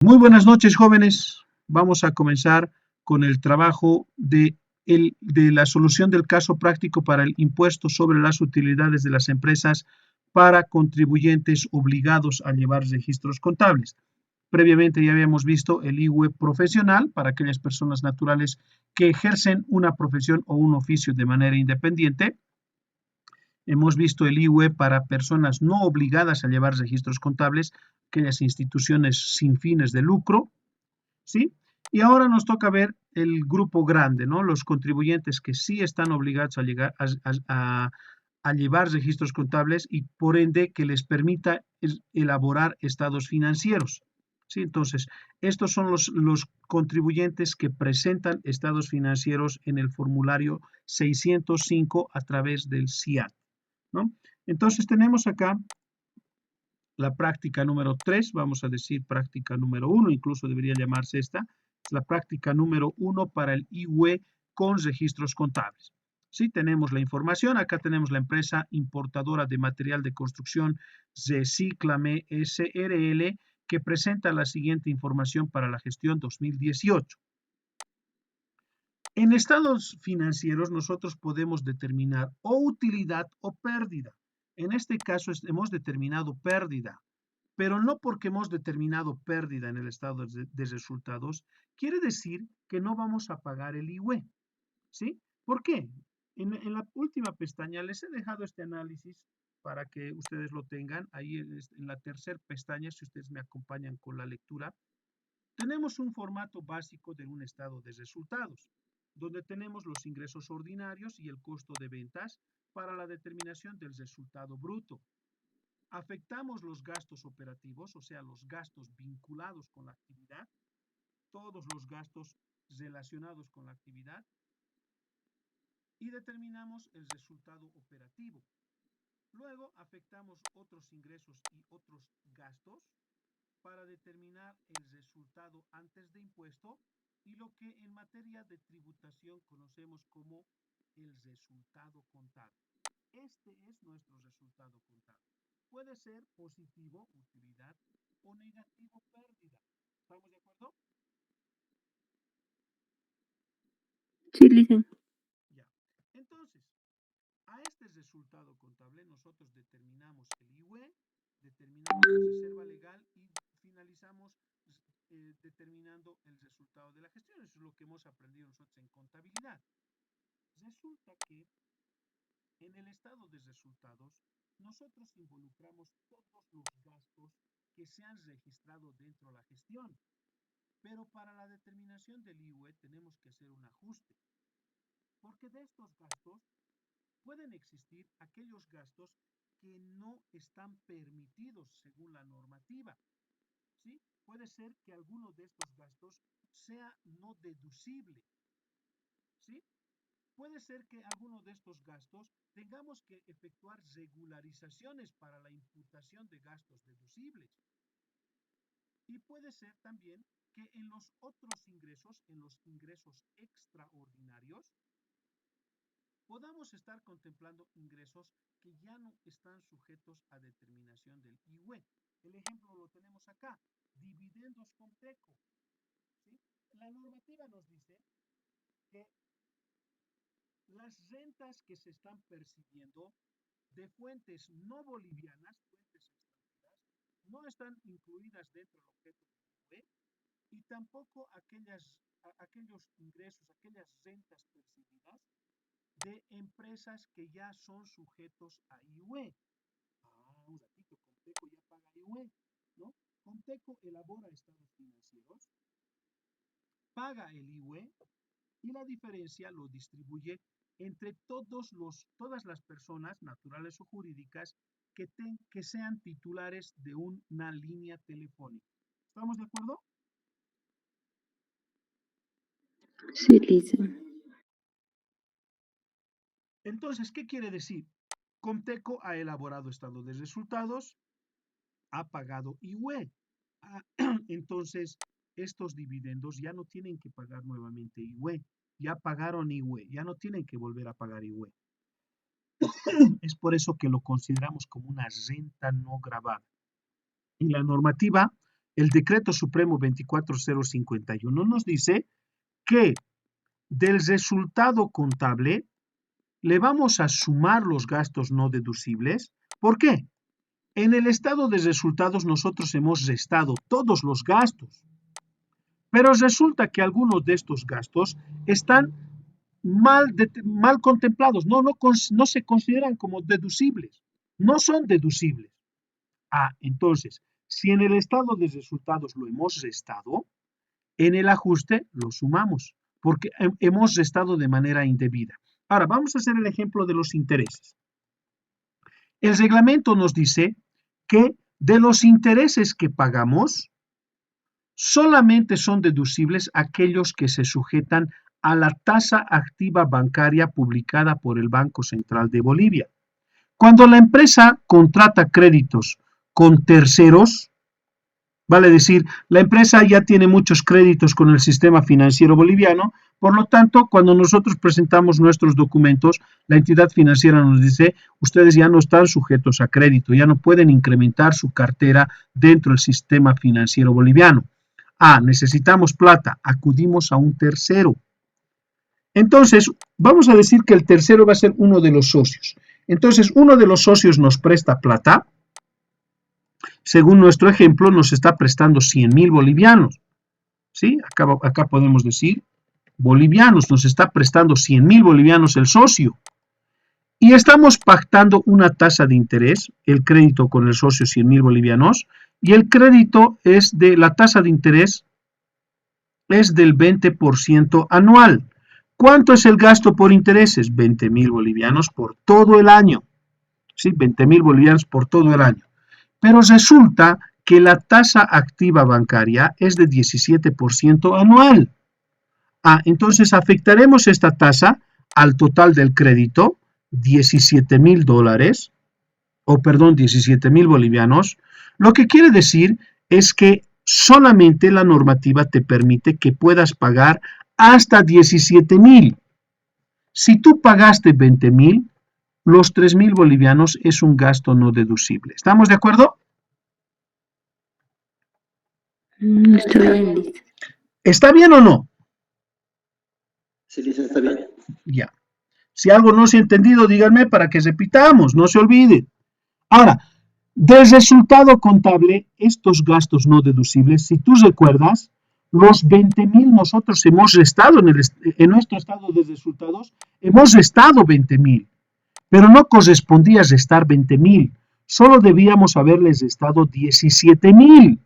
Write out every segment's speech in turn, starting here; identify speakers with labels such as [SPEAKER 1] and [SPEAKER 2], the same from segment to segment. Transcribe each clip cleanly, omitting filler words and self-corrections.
[SPEAKER 1] Muy buenas noches, jóvenes. Vamos a comenzar con el trabajo de la solución del caso práctico para el impuesto sobre las utilidades de las empresas para contribuyentes obligados a llevar registros contables. Previamente ya habíamos visto el IUE profesional para aquellas personas naturales que ejercen una profesión o un oficio de manera independiente. Hemos visto el IUE para personas no obligadas a llevar registros contables, aquellas instituciones sin fines de lucro, ¿sí? Y ahora nos toca ver el grupo grande, ¿no? Los contribuyentes que sí están obligados a llevar registros contables y por ende que les permita elaborar estados financieros. ¿Sí? Entonces, estos son los contribuyentes que presentan estados financieros en el formulario 605 a través del CIAT, ¿no? Entonces, tenemos acá la práctica número 3, vamos a decir práctica número 1, incluso debería llamarse esta, es la práctica número 1 para el IUE con registros contables. Sí, tenemos la información, acá tenemos la empresa importadora de material de construcción Reciclame SRL, que presenta la siguiente información para la gestión 2018. En estados financieros nosotros podemos determinar o utilidad o pérdida. En este caso hemos determinado pérdida, pero no porque hemos determinado pérdida en el estado de resultados, quiere decir que no vamos a pagar el IUE, ¿sí? ¿Por qué? En la última pestaña les he dejado este análisis para que ustedes lo tengan. Ahí en la tercera pestaña, si ustedes me acompañan con la lectura, tenemos un formato básico de un estado de resultados, donde tenemos los ingresos ordinarios y el costo de ventas para la determinación del resultado bruto. Afectamos los gastos operativos, o sea, los gastos vinculados con la actividad, todos los gastos relacionados con la actividad, y determinamos el resultado operativo. Luego afectamos otros ingresos y otros gastos para determinar el resultado antes de impuesto y lo que en materia de tributación conocemos como el resultado contable. Este es nuestro resultado contable. Puede ser positivo, utilidad, o negativo, pérdida. ¿Estamos de acuerdo?
[SPEAKER 2] Sí, Licen.
[SPEAKER 1] Ya. Entonces, a este resultado contable nosotros determinamos el IUE, determinamos la reserva legal y finalizamos determinando el resultado de la gestión. Eso es lo que hemos aprendido nosotros en contabilidad. Resulta que en el estado de resultados nosotros involucramos todos los gastos que se han registrado dentro de la gestión. Pero para la determinación del IUE tenemos que hacer un ajuste, porque de estos gastos pueden existir aquellos gastos que no están permitidos según la normativa, ¿sí? Puede ser que alguno de estos gastos sea no deducible, ¿sí? Puede ser que alguno de estos gastos tengamos que efectuar regularizaciones para la imputación de gastos deducibles. Y puede ser también que en los otros ingresos, en los ingresos extraordinarios, podamos estar contemplando ingresos que ya no están sujetos a determinación del IUE. El ejemplo lo tenemos acá, dividendos con TECO, ¿sí? La normativa nos dice que las rentas que se están percibiendo de fuentes no bolivianas, fuentes extranjeras, no están incluidas dentro del objeto del IUE y tampoco aquellos ingresos, aquellas rentas percibidas de empresas que ya son sujetos a IUE. Un ratito, Comteco ya paga IUE, ¿no? Comteco elabora estados financieros, paga el IUE y la diferencia lo distribuye entre todas las personas naturales o jurídicas que sean titulares de una línea telefónica. ¿Estamos de acuerdo?
[SPEAKER 2] Sí, Licen.
[SPEAKER 1] Entonces, ¿qué quiere decir? Comteco ha elaborado estado de resultados, ha pagado IUE. Entonces, estos dividendos ya no tienen que pagar nuevamente IUE. Ya pagaron IUE, ya no tienen que volver a pagar IUE. Es por eso que lo consideramos como una renta no gravada. Y la normativa el Decreto Supremo 24051 nos dice que del resultado contable le vamos a sumar los gastos no deducibles. ¿Por qué? En el estado de resultados nosotros hemos restado todos los gastos, pero resulta que algunos de estos gastos están mal contemplados, no se consideran como deducibles, no son deducibles. Entonces, si en el estado de resultados lo hemos restado, en el ajuste lo sumamos, porque hemos restado de manera indebida. Ahora, vamos a hacer el ejemplo de los intereses. El reglamento nos dice que de los intereses que pagamos, solamente son deducibles aquellos que se sujetan a la tasa activa bancaria publicada por el Banco Central de Bolivia. Cuando la empresa contrata créditos con terceros, vale decir, la empresa ya tiene muchos créditos con el sistema financiero boliviano, por lo tanto, cuando nosotros presentamos nuestros documentos, la entidad financiera nos dice, ustedes ya no están sujetos a crédito, ya no pueden incrementar su cartera dentro del sistema financiero boliviano. Necesitamos plata, acudimos a un tercero. Entonces, vamos a decir que el tercero va a ser uno de los socios. Entonces, uno de los socios nos presta plata. Según nuestro ejemplo, nos está prestando 100,000 bolivianos. ¿Sí? Acá podemos decir bolivianos, nos está prestando 100,000 bolivianos el socio. Y estamos pactando una tasa de interés, el crédito con el socio 100,000 bolivianos, y el crédito es de la tasa de interés es del 20% anual. ¿Cuánto es el gasto por intereses? 20,000 bolivianos por todo el año. ¿Sí? 20,000 bolivianos por todo el año. Pero resulta que la tasa activa bancaria es de 17% anual. Entonces afectaremos esta tasa al total del crédito, 17,000 dólares, 17,000 bolivianos, lo que quiere decir es que solamente la normativa te permite que puedas pagar hasta 17,000. Si tú pagaste 20,000, los 3,000 bolivianos es un gasto no deducible. ¿Estamos de acuerdo?
[SPEAKER 2] Está bien, listo.
[SPEAKER 1] ¿Está bien o no?
[SPEAKER 3] Sí, listo, está bien.
[SPEAKER 1] Ya. Si algo no se ha entendido, díganme para que repitamos, no se olvide. Ahora, del resultado contable, estos gastos no deducibles, si tú recuerdas, los 20,000 nosotros hemos restado en nuestro estado de resultados, hemos restado 20,000, pero no correspondía restar 20,000, solo debíamos haberles restado 17,000.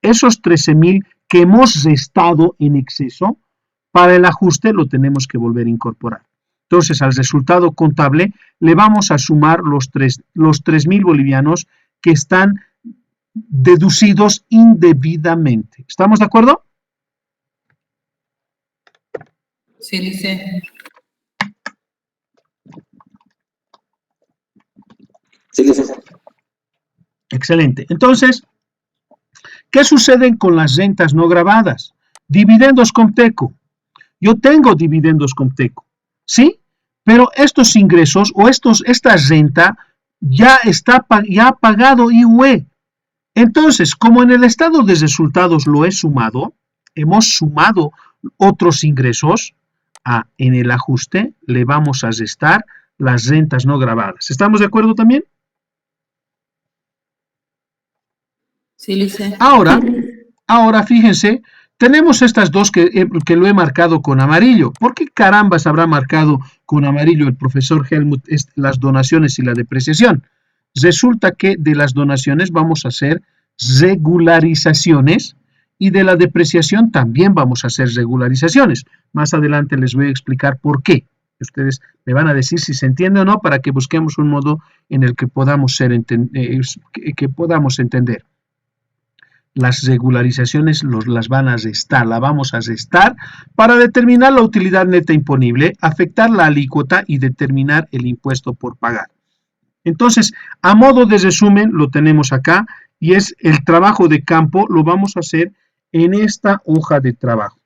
[SPEAKER 1] Esos 13,000 que hemos restado en exceso, para el ajuste lo tenemos que volver a incorporar. Entonces, al resultado contable le vamos a sumar los 3,000 bolivianos que están deducidos indebidamente. ¿Estamos de acuerdo?
[SPEAKER 4] Sí, dice.
[SPEAKER 3] Sí, listo.
[SPEAKER 1] Excelente. Entonces, ¿qué sucede con las rentas no grabadas? Dividendos Comteco. Yo tengo dividendos Comteco, ¿sí? Pero estos ingresos o esta renta ya ha pagado IUE. Entonces, como en el estado de resultados lo he sumado, hemos sumado otros ingresos, en el ajuste le vamos a restar las rentas no grabadas. ¿Estamos de acuerdo también?
[SPEAKER 4] Sí, dice.
[SPEAKER 1] Ahora fíjense, tenemos estas dos que lo he marcado con amarillo. ¿Por qué carambas habrá marcado con amarillo el profesor Helmut las donaciones y la depreciación? Resulta que de las donaciones vamos a hacer regularizaciones y de la depreciación también vamos a hacer regularizaciones. Más adelante les voy a explicar por qué. Ustedes me van a decir si se entiende o no para que busquemos un modo en el que podamos entender. Las regularizaciones las vamos a restar para determinar la utilidad neta imponible, afectar la alícuota y determinar el impuesto por pagar. Entonces, a modo de resumen, lo tenemos acá y es el trabajo de campo, lo vamos a hacer en esta hoja de trabajo.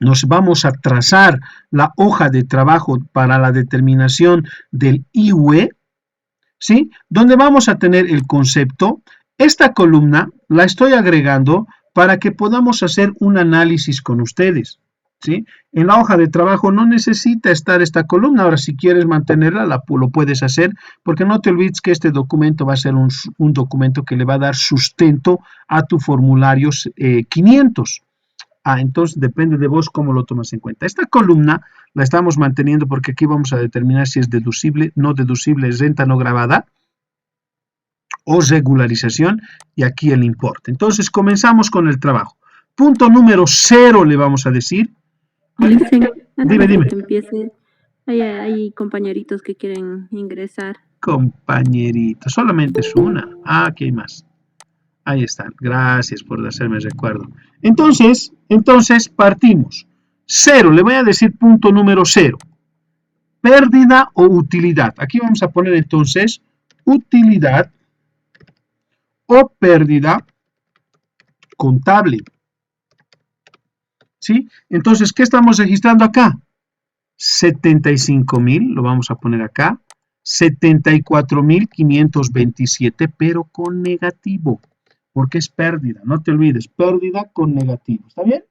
[SPEAKER 1] Nos vamos a trazar la hoja de trabajo para la determinación del IUE, ¿sí? Donde vamos a tener el concepto Esta columna la estoy agregando para que podamos hacer un análisis con ustedes, ¿sí? En la hoja de trabajo no necesita estar esta columna. Ahora, si quieres mantenerla, lo puedes hacer, porque no te olvides que este documento va a ser un documento que le va a dar sustento a tu formulario 500. Entonces depende de vos cómo lo tomas en cuenta. Esta columna la estamos manteniendo porque aquí vamos a determinar si es deducible, no deducible, renta no gravada o regularización, y aquí el importe. Entonces comenzamos con el trabajo. Punto número 0 le vamos a decir.
[SPEAKER 2] Dicen,
[SPEAKER 1] Dime, dime.
[SPEAKER 2] que empiece, hay compañeritos que quieren ingresar.
[SPEAKER 1] Compañerito, solamente es una. Aquí hay más. Ahí están. Gracias por hacerme recuerdo. Entonces partimos. 0, le voy a decir punto número 0. Pérdida o utilidad. Aquí vamos a poner entonces utilidad o pérdida contable. ¿Sí? Entonces, ¿qué estamos registrando acá? 75,000, lo vamos a poner acá. 74,527, pero con negativo, porque es pérdida. No te olvides, pérdida con negativo. ¿Está bien?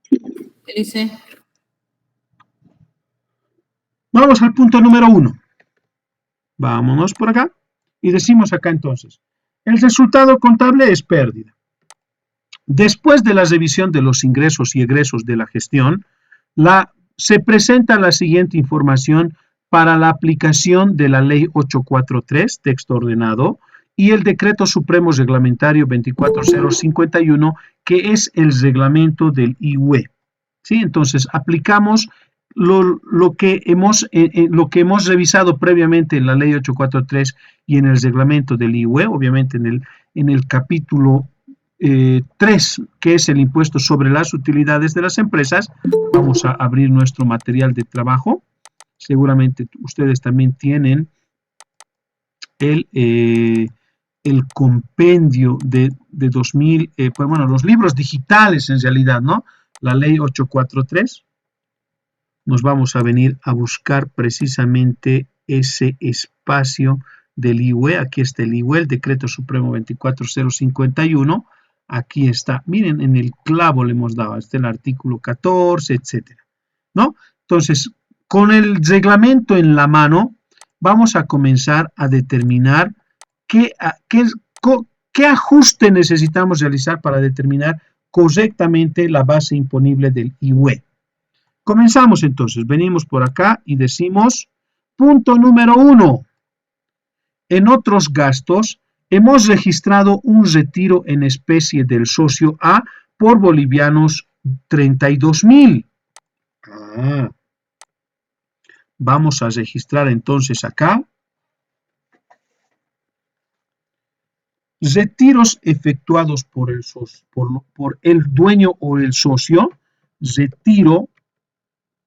[SPEAKER 4] Sí, dice.
[SPEAKER 1] Vamos al punto número 1. Vámonos por acá y decimos acá entonces, el resultado contable es pérdida. Después de la revisión de los ingresos y egresos de la gestión, se presenta la siguiente información para la aplicación de la Ley 843, texto ordenado, y el Decreto Supremo Reglamentario 24051, que es el reglamento del IUE. ¿Sí? Entonces, aplicamos lo que hemos revisado previamente en la Ley 843 y en el reglamento del IUE, obviamente en el capítulo 3, que es el impuesto sobre las utilidades de las empresas. Vamos a abrir nuestro material de trabajo. Seguramente ustedes también tienen el compendio de 2000, pues bueno, los libros digitales en realidad, ¿no? La ley 843. Nos vamos a venir a buscar precisamente ese espacio del IUE. Aquí está el IUE, el Decreto Supremo 24051. Aquí está, miren, en el clavo le hemos dado, está el artículo 14, etcétera, ¿no? Entonces, con el reglamento en la mano, vamos a comenzar a determinar qué ajuste necesitamos realizar para determinar correctamente la base imponible del IUE. Comenzamos entonces, venimos por acá y decimos, punto número 1, en otros gastos, hemos registrado un retiro en especie del socio A por bolivianos 32,000. Vamos a registrar entonces acá. Retiros efectuados por el dueño o el socio. Retiro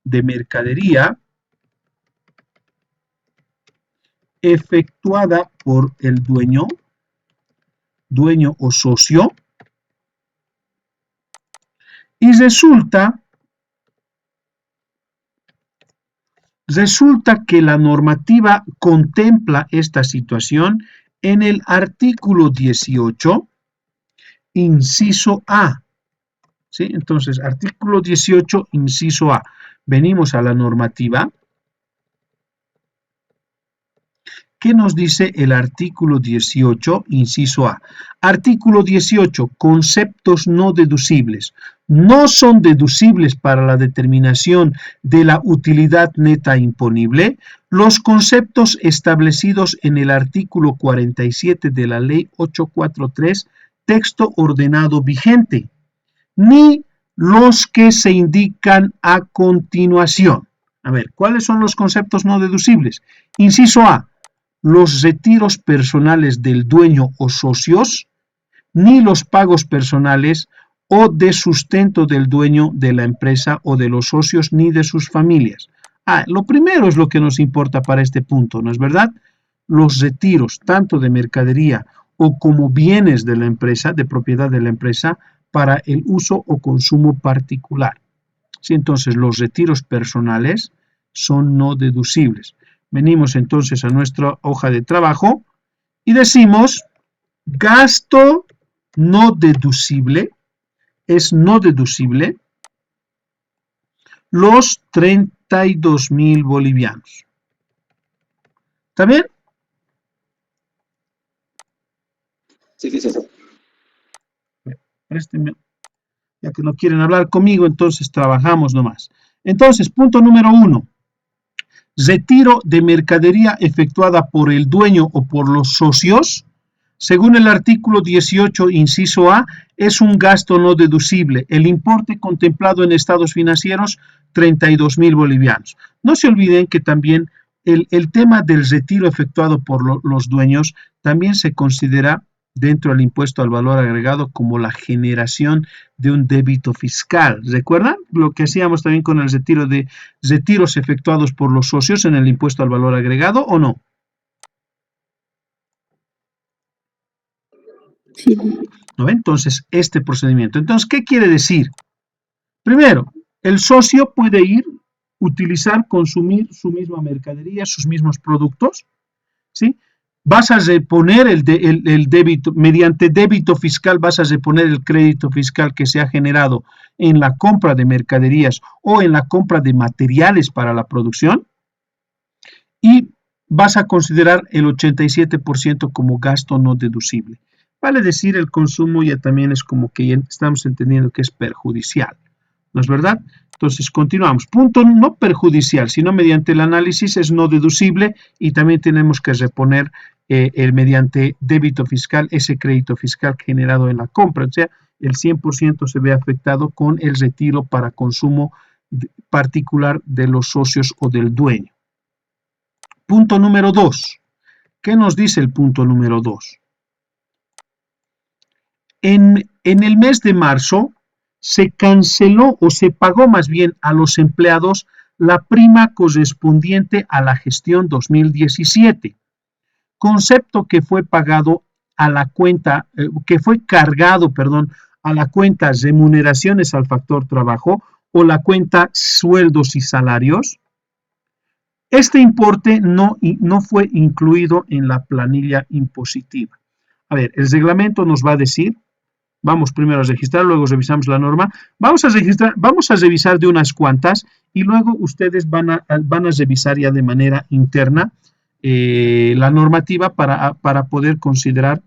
[SPEAKER 1] de mercadería efectuada por el dueño o socio, y resulta que la normativa contempla esta situación en el artículo 18, inciso A. ¿Sí? Entonces, artículo 18, inciso A. Venimos a la normativa. ¿Qué nos dice el artículo 18, inciso A? Artículo 18, conceptos no deducibles. No son deducibles para la determinación de la utilidad neta imponible los conceptos establecidos en el artículo 47 de la Ley 843, texto ordenado vigente, ni los que se indican a continuación. A ver, ¿cuáles son los conceptos no deducibles? Inciso A, los retiros personales del dueño o socios, ni los pagos personales o de sustento del dueño de la empresa o de los socios, ni de sus familias. Lo primero es lo que nos importa para este punto, ¿no es verdad? Los retiros, tanto de mercadería o como bienes de la empresa, de propiedad de la empresa, para el uso o consumo particular. ¿Sí? Entonces, los retiros personales son no deducibles. Venimos entonces a nuestra hoja de trabajo y decimos gasto no deducible, es no deducible, los 32.000 bolivianos. ¿Está bien?
[SPEAKER 3] Sí, licenciado.
[SPEAKER 1] Présteme. Ya que no quieren hablar conmigo, entonces trabajamos nomás. Entonces, punto número 1. Retiro de mercadería efectuada por el dueño o por los socios, según el artículo 18, inciso A, es un gasto no deducible. El importe contemplado en estados financieros, 32.000 bolivianos. No se olviden que también el tema del retiro efectuado por los dueños también se considera dentro del impuesto al valor agregado como la generación de un débito fiscal. ¿Recuerdan lo que hacíamos también con el retiro de retiros efectuados por los socios en el impuesto al valor agregado o no?
[SPEAKER 2] Sí.
[SPEAKER 1] ¿No? Entonces, este procedimiento. Entonces, ¿qué quiere decir? Primero, el socio puede ir, utilizar, consumir su misma mercadería, sus mismos productos, ¿sí? Vas a reponer el débito, mediante débito fiscal vas a reponer el crédito fiscal que se ha generado en la compra de mercaderías o en la compra de materiales para la producción y vas a considerar el 87% como gasto no deducible. Vale decir, el consumo ya también es como que ya estamos entendiendo que es perjudicial, ¿no es verdad? Entonces, continuamos. Punto no perjudicial, sino mediante el análisis es no deducible y también tenemos que reponer mediante débito fiscal ese crédito fiscal generado en la compra. O sea, el 100% se ve afectado con el retiro para consumo particular de los socios o del dueño. Punto número 2. ¿Qué nos dice el punto número 2? En el mes de marzo se canceló o se pagó más bien a los empleados la prima correspondiente a la gestión 2017, concepto que fue pagado a la cuenta, que fue cargado, perdón, a la cuenta remuneraciones al factor trabajo o la cuenta sueldos y salarios. Este importe no fue incluido en la planilla impositiva. A ver, el reglamento nos va a decir, vamos primero a registrar, luego revisamos la norma. Vamos a revisar de unas cuantas y luego ustedes van a revisar ya de manera interna la normativa para poder considerar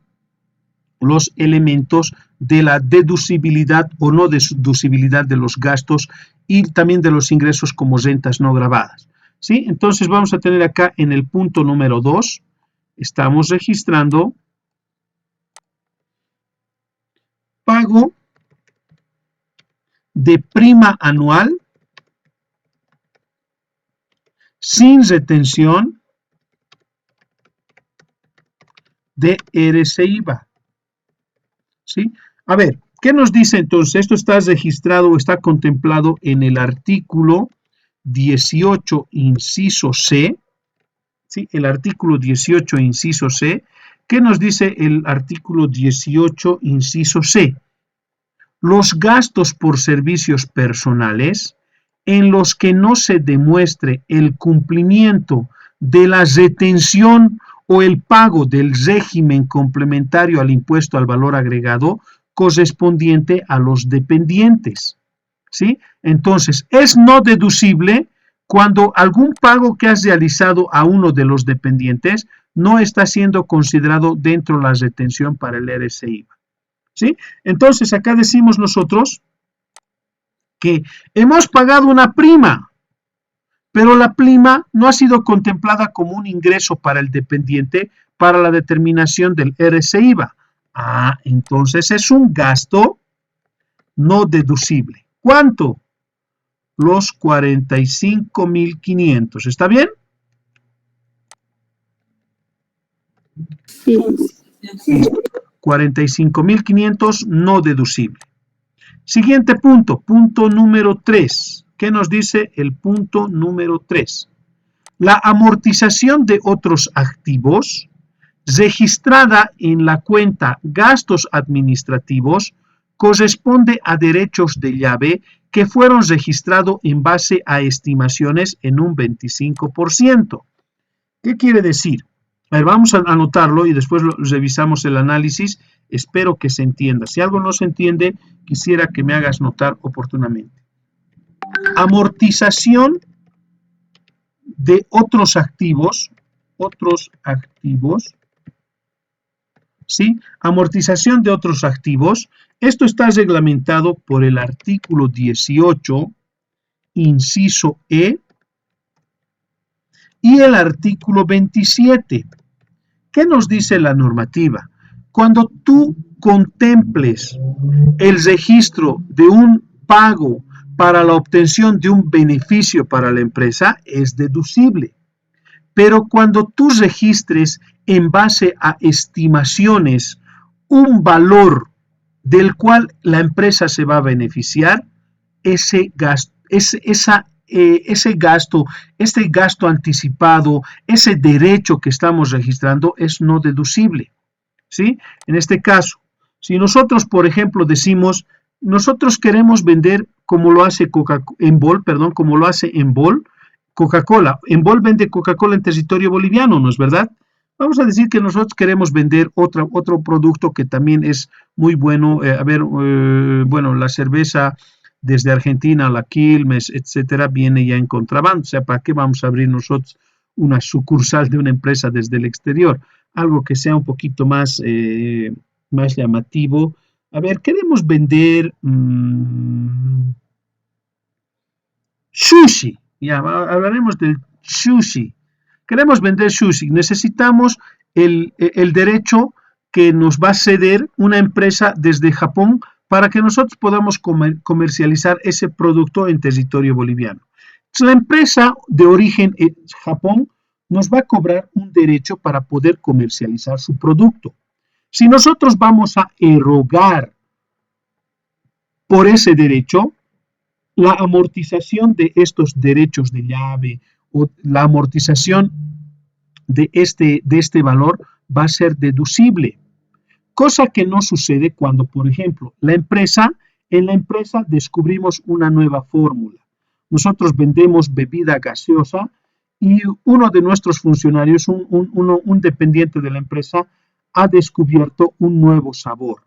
[SPEAKER 1] los elementos de la deducibilidad o no deducibilidad de los gastos y también de los ingresos como rentas no gravadas. ¿Sí? Entonces vamos a tener acá en el punto número 2, estamos registrando pago de prima anual sin retención de RCIVA. ¿Sí? A ver, ¿qué nos dice entonces? Esto está registrado o está contemplado en el artículo 18, inciso C. ¿Sí? El artículo 18, inciso C. ¿Qué nos dice el artículo 18, inciso C? Los gastos por servicios personales en los que no se demuestre el cumplimiento de la retención o el pago del régimen complementario al impuesto al valor agregado correspondiente a los dependientes. ¿Sí? Entonces, es no deducible cuando algún pago que has realizado a uno de los dependientes no está siendo considerado dentro de la retención para el RCIVA. ¿Sí? Entonces, acá decimos nosotros que hemos pagado una prima, pero la prima no ha sido contemplada como un ingreso para el dependiente para la determinación del RCIVA. Ah, entonces es un gasto no deducible. ¿Cuánto? Los 45.500. ¿Está bien?
[SPEAKER 2] Sí.
[SPEAKER 1] 45.500 no deducible. Siguiente punto, punto número 3. ¿Qué nos dice el punto número 3? La amortización de otros activos registrada en la cuenta gastos administrativos corresponde a derechos de llave que fueron registrados en base a estimaciones en un 25%. ¿Qué quiere decir? A ver, vamos a anotarlo y después revisamos el análisis. Espero que se entienda. Si algo no se entiende, quisiera que me hagas notar oportunamente. Amortización de otros activos, ¿sí? Amortización de otros activos. Esto está reglamentado por el artículo 18, inciso E, y el artículo 27. ¿Qué nos dice la normativa? Cuando tú contemples el registro de un pago para la obtención de un beneficio para la empresa, es deducible. Pero cuando tú registres en base a estimaciones un valor del cual la empresa se va a beneficiar, este gasto anticipado, ese derecho que estamos registrando es no deducible, ¿sí? En este caso, si nosotros, por ejemplo, decimos, nosotros queremos vender como lo hace Enbol, Coca-Cola. Enbol vende Coca-Cola en territorio boliviano, ¿no es verdad? Vamos a decir que nosotros queremos vender otro producto que también es muy bueno. Bueno, la cerveza desde Argentina, la Quilmes, etcétera, viene ya en contrabando. O sea, ¿para qué vamos a abrir nosotros una sucursal de una empresa desde el exterior? Algo que sea un poquito más llamativo. A ver, queremos vender sushi. Ya, hablaremos del sushi. Queremos vender sushi. Necesitamos el derecho que nos va a ceder una empresa desde Japón para que nosotros podamos comercializar ese producto en territorio boliviano. La empresa de origen Japón nos va a cobrar un derecho para poder comercializar su producto. Si nosotros vamos a erogar por ese derecho, la amortización de estos derechos de llave o la amortización de este valor va a ser deducible, cosa que no sucede cuando, por ejemplo, en la empresa descubrimos una nueva fórmula. Nosotros vendemos bebida gaseosa y uno de nuestros funcionarios, un dependiente de la empresa, ha descubierto un nuevo sabor,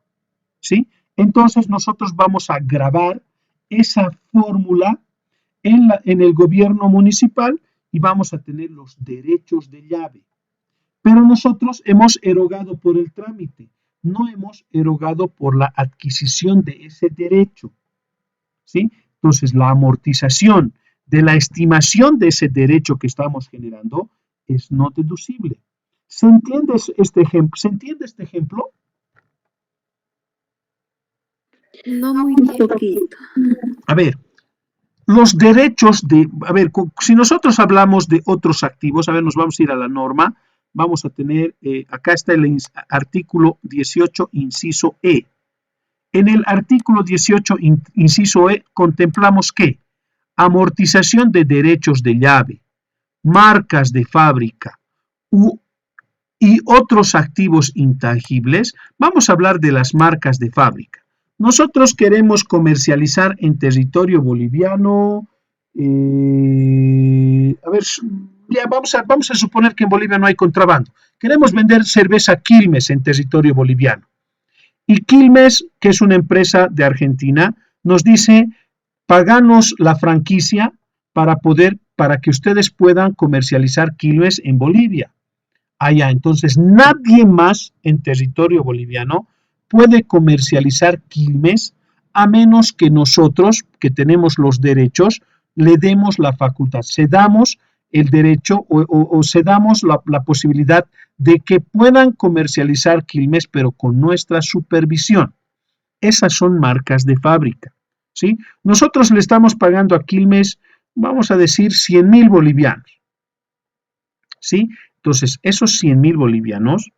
[SPEAKER 1] ¿sí? Entonces nosotros vamos a grabar esa fórmula en el gobierno municipal y vamos a tener los derechos de llave. Pero nosotros hemos erogado por el trámite, no hemos erogado por la adquisición de ese derecho, ¿sí? Entonces, la amortización de la estimación de ese derecho que estamos generando es no deducible. ¿Se entiende este ejemplo? ¿Se entiende este ejemplo?
[SPEAKER 2] No muy poquito.
[SPEAKER 1] A ver, los derechos si nosotros hablamos de otros activos, nos vamos a ir a la norma, vamos a tener, acá está el artículo 18, inciso E. En el artículo 18, inciso E, contemplamos que amortización de derechos de llave, marcas de fábrica y otros activos intangibles. Vamos a hablar de las marcas de fábrica. Nosotros queremos comercializar en territorio boliviano, vamos a suponer que en Bolivia no hay contrabando. Queremos vender cerveza Quilmes en territorio boliviano. Y Quilmes, que es una empresa de Argentina, nos dice, paganos la franquicia para que ustedes puedan comercializar Quilmes en Bolivia. Allá, entonces nadie más en territorio boliviano puede comercializar Quilmes a menos que nosotros, que tenemos los derechos, le demos la facultad, cedamos el derecho o cedamos la posibilidad de que puedan comercializar Quilmes, pero con nuestra supervisión. Esas son marcas de fábrica, ¿sí? Nosotros le estamos pagando a Quilmes, vamos a decir, 100,000 bolivianos, ¿sí? Entonces, esos 100,000 bolivianos,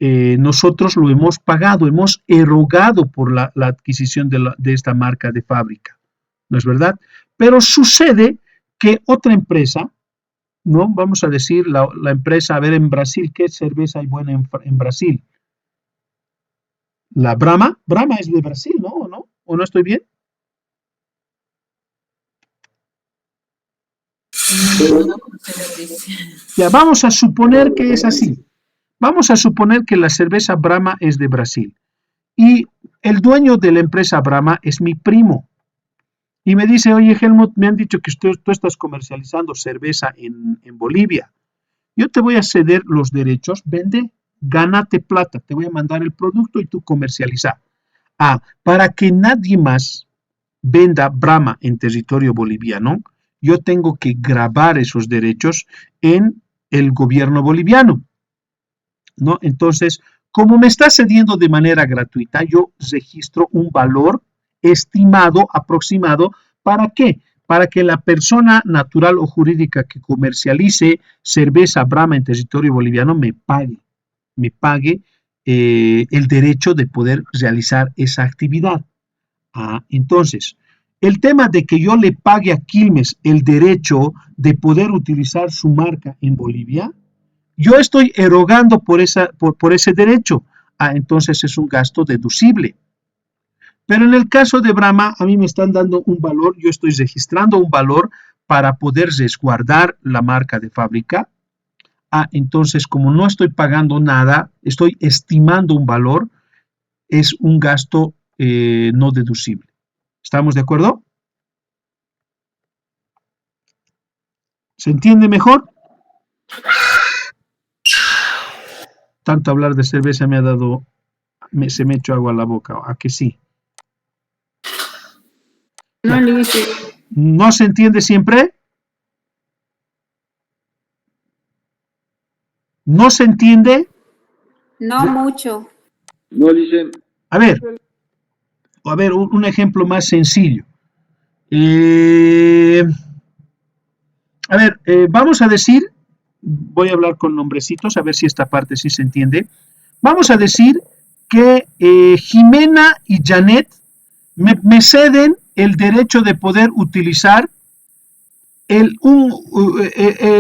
[SPEAKER 1] nosotros lo hemos pagado, hemos erogado por la adquisición de esta marca de fábrica, ¿no es verdad? Pero sucede que otra empresa, ¿no? Vamos a decir la empresa, a ver, en Brasil, ¿qué cerveza hay buena en Brasil? La Brahma es de Brasil, ¿no? ¿O no estoy bien?
[SPEAKER 4] No procede, dice.
[SPEAKER 1] Ya, vamos a suponer que es así. Vamos a suponer que la cerveza Brahma es de Brasil y el dueño de la empresa Brahma es mi primo. Y me dice, oye Helmut, me han dicho que tú estás comercializando cerveza en Bolivia. Yo te voy a ceder los derechos, vende, gánate plata, te voy a mandar el producto y tú comercializa. Para que nadie más venda Brahma en territorio boliviano, yo tengo que grabar esos derechos en el gobierno boliviano, ¿no? Entonces, como me está cediendo de manera gratuita, yo registro un valor estimado, aproximado, ¿para qué? Para que la persona natural o jurídica que comercialice cerveza Brahma en territorio boliviano me pague el derecho de poder realizar esa actividad. Entonces, el tema de que yo le pague a Quilmes el derecho de poder utilizar su marca en Bolivia, yo estoy erogando por ese derecho. Entonces es un gasto deducible. Pero en el caso de Brahma, a mí me están dando un valor, yo estoy registrando un valor para poder resguardar la marca de fábrica. Entonces, como no estoy pagando nada, estoy estimando un valor, es un gasto no deducible. ¿Estamos de acuerdo? ¿Se entiende mejor? Tanto hablar de cerveza me ha dado, se me echó agua a la boca. ¿A que sí?
[SPEAKER 2] No, Lice.
[SPEAKER 1] ¿No se entiende siempre? ¿No se entiende?
[SPEAKER 5] No mucho.
[SPEAKER 3] No, dice.
[SPEAKER 1] A ver, un ejemplo más sencillo. Vamos a decir, voy a hablar con nombrecitos, a ver si esta parte sí se entiende. Vamos a decir que Jimena y Janet me ceden el derecho de poder utilizar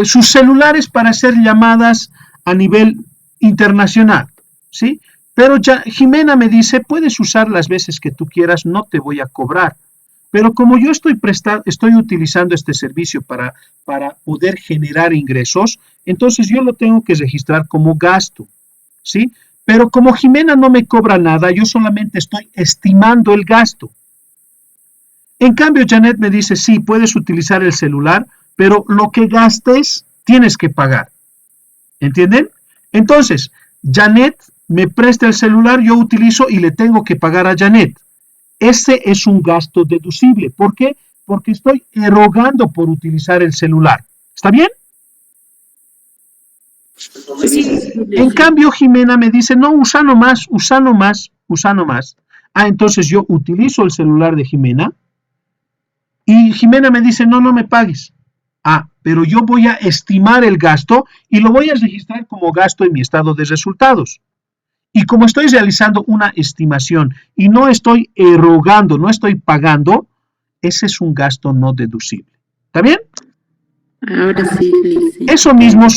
[SPEAKER 1] sus celulares para hacer llamadas a nivel internacional, ¿sí? Pero Jimena me dice, puedes usar las veces que tú quieras, no te voy a cobrar. Pero como yo estoy utilizando este servicio para poder generar ingresos, entonces yo lo tengo que registrar como gasto, ¿sí? Pero como Jimena no me cobra nada, yo solamente estoy estimando el gasto. En cambio, Janet me dice, sí, puedes utilizar el celular, pero lo que gastes tienes que pagar. ¿Entienden? Entonces, Janet me presta el celular, yo utilizo y le tengo que pagar a Janet. Ese es un gasto deducible. ¿Por qué? Porque estoy erogando por utilizar el celular. ¿Está bien?
[SPEAKER 5] Sí.
[SPEAKER 1] En cambio, Jimena me dice, no, usa nomás. Entonces yo utilizo el celular de Jimena y Jimena me dice, no me pagues. Pero yo voy a estimar el gasto y lo voy a registrar como gasto en mi estado de resultados. Y como estoy realizando una estimación y no estoy erogando, no estoy pagando, ese es un gasto no deducible. ¿Está bien?
[SPEAKER 2] Ahora sí, Lice.
[SPEAKER 1] Eso mismo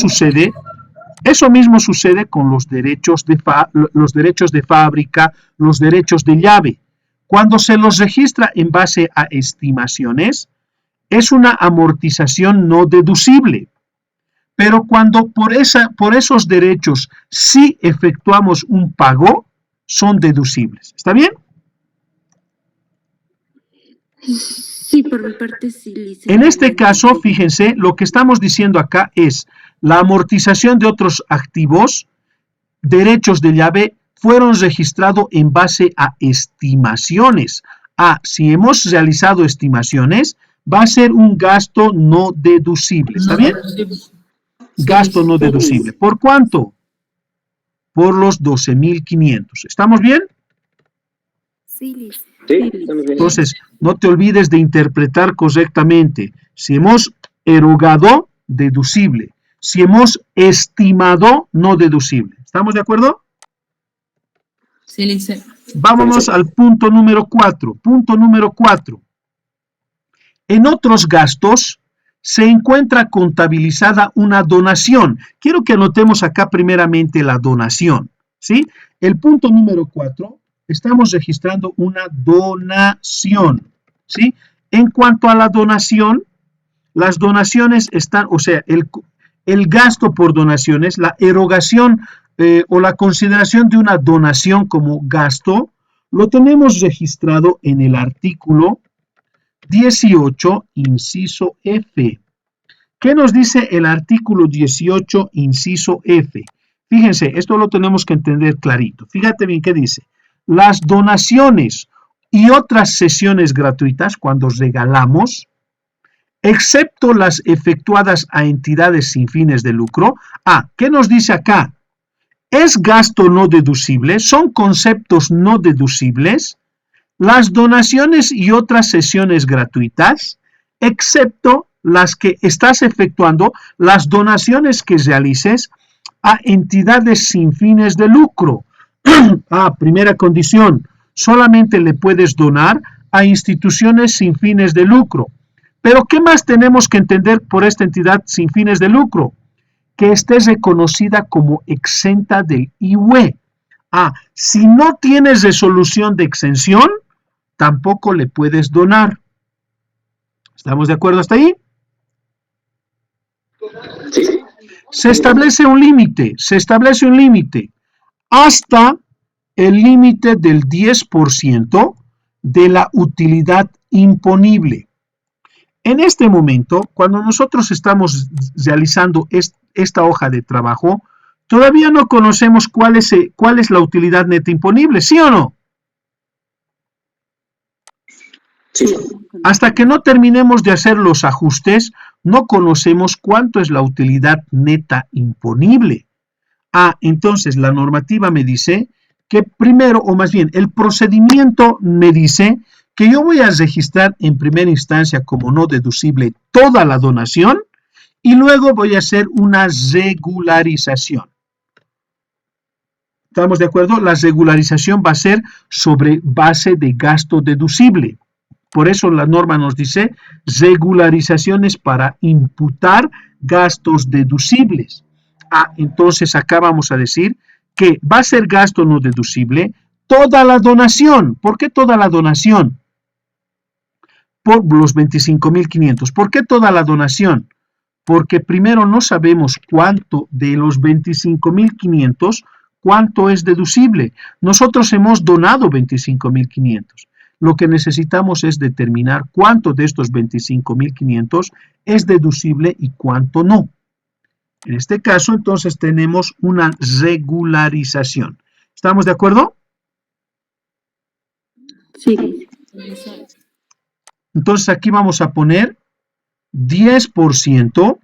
[SPEAKER 1] sucede con los derechos de fábrica, los derechos de llave. Cuando se los registra en base a estimaciones, es una amortización no deducible. Pero cuando por esos derechos sí efectuamos un pago, son deducibles. ¿Está bien?
[SPEAKER 2] Sí, por mi parte sí, Lice.
[SPEAKER 1] En este caso, fíjense, lo que estamos diciendo acá es la amortización de otros activos, derechos de llave, fueron registrados en base a estimaciones. Si hemos realizado estimaciones, va a ser un gasto no deducible. ¿Está bien? Gasto no deducible. ¿Por cuánto? Por los 12.500. ¿Estamos bien?
[SPEAKER 5] Sí, Lice.
[SPEAKER 3] Sí, estamos bien.
[SPEAKER 1] Entonces, no te olvides de interpretar correctamente. Si hemos erogado, deducible. Si hemos estimado, no deducible. ¿Estamos de acuerdo?
[SPEAKER 4] Sí, Lice.
[SPEAKER 1] Vámonos al punto número 4. Punto número 4. En otros gastos se encuentra contabilizada una donación. Quiero que anotemos acá primeramente la donación, ¿sí? El punto número 4, estamos registrando una donación, ¿sí? En cuanto a la donación, las donaciones están, o sea, el gasto por donaciones, la erogación o la consideración de una donación como gasto, lo tenemos registrado en el artículo 18, inciso F. ¿Qué nos dice el artículo 18, inciso F? Fíjense, esto lo tenemos que entender clarito. Fíjate bien qué dice. Las donaciones y otras sesiones gratuitas, cuando regalamos, excepto las efectuadas a entidades sin fines de lucro. ¿Qué nos dice acá? ¿Es gasto no deducible? ¿Son conceptos no deducibles? Las donaciones y otras sesiones gratuitas, excepto las que estás efectuando, las donaciones que realices a entidades sin fines de lucro. Primera condición, solamente le puedes donar a instituciones sin fines de lucro. Pero ¿qué más tenemos que entender por esta entidad sin fines de lucro? Que esté reconocida como exenta del IUE. Si no tienes resolución de exención, tampoco le puedes donar. ¿Estamos de acuerdo hasta ahí?
[SPEAKER 3] Sí.
[SPEAKER 1] Se establece un límite hasta el límite del 10% de la utilidad imponible. En este momento, cuando nosotros estamos realizando esta hoja de trabajo, todavía no conocemos cuál es la utilidad neta imponible, ¿sí o no?
[SPEAKER 3] Sí.
[SPEAKER 1] Hasta que no terminemos de hacer los ajustes, no conocemos cuánto es la utilidad neta imponible. Entonces la normativa me dice que primero, o más bien, el procedimiento me dice que yo voy a registrar en primera instancia como no deducible toda la donación y luego voy a hacer una regularización. ¿Estamos de acuerdo? La regularización va a ser sobre base de gasto deducible. Por eso la norma nos dice regularizaciones para imputar gastos deducibles. Entonces acá vamos a decir que va a ser gasto no deducible toda la donación. ¿Por qué toda la donación? Por los 25.500. ¿Por qué toda la donación? Porque primero no sabemos cuánto de los 25.500, cuánto es deducible. Nosotros hemos donado 25.500. Lo que necesitamos es determinar cuánto de estos 25.500 es deducible y cuánto no. En este caso, entonces, tenemos una regularización. ¿Estamos de acuerdo?
[SPEAKER 2] Sí.
[SPEAKER 1] Entonces, aquí vamos a poner 10%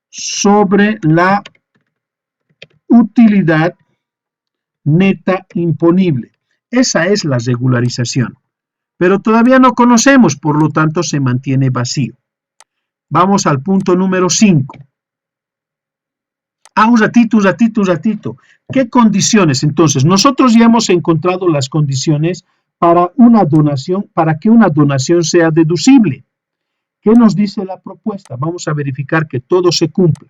[SPEAKER 1] sobre la utilidad neta imponible. Esa es la regularización. Pero todavía no conocemos, por lo tanto, se mantiene vacío. Vamos al punto número 5. Un ratito. ¿Qué condiciones? Entonces, nosotros ya hemos encontrado las condiciones para una donación, para que una donación sea deducible. ¿Qué nos dice la propuesta? Vamos a verificar que todo se cumpla.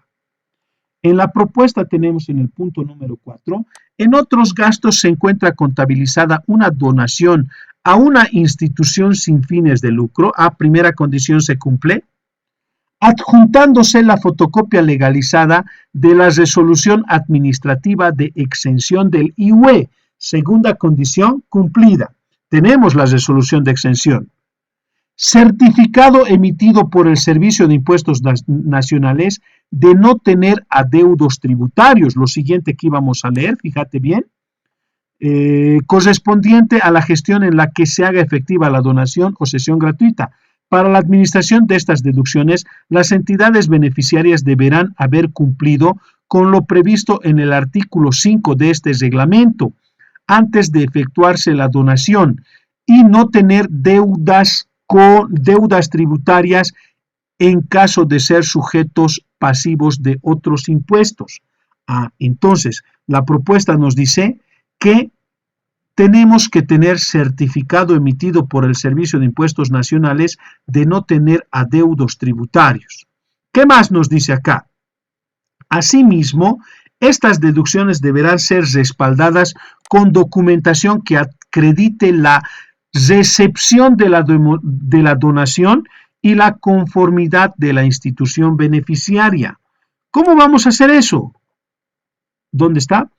[SPEAKER 1] En la propuesta tenemos en el punto número 4, en otros gastos se encuentra contabilizada una donación a una institución sin fines de lucro. Primera condición se cumple. Adjuntándose la fotocopia legalizada de la resolución administrativa de exención del IUE. Segunda condición cumplida. Tenemos la resolución de exención. Certificado emitido por el Servicio de Impuestos Nacionales de no tener adeudos tributarios. Lo siguiente que íbamos a leer, fíjate bien. Correspondiente a la gestión en la que se haga efectiva la donación o cesión gratuita. Para la administración de estas deducciones, las entidades beneficiarias deberán haber cumplido con lo previsto en el artículo 5 de este reglamento antes de efectuarse la donación y no tener deudas tributarias en caso de ser sujetos pasivos de otros impuestos. Entonces, la propuesta nos dice que tenemos que tener certificado emitido por el Servicio de Impuestos Nacionales de no tener adeudos tributarios. ¿Qué más nos dice acá? Asimismo, estas deducciones deberán ser respaldadas con documentación que acredite la recepción de la donación y la conformidad de la institución beneficiaria. ¿Cómo vamos a hacer eso? ¿Dónde está?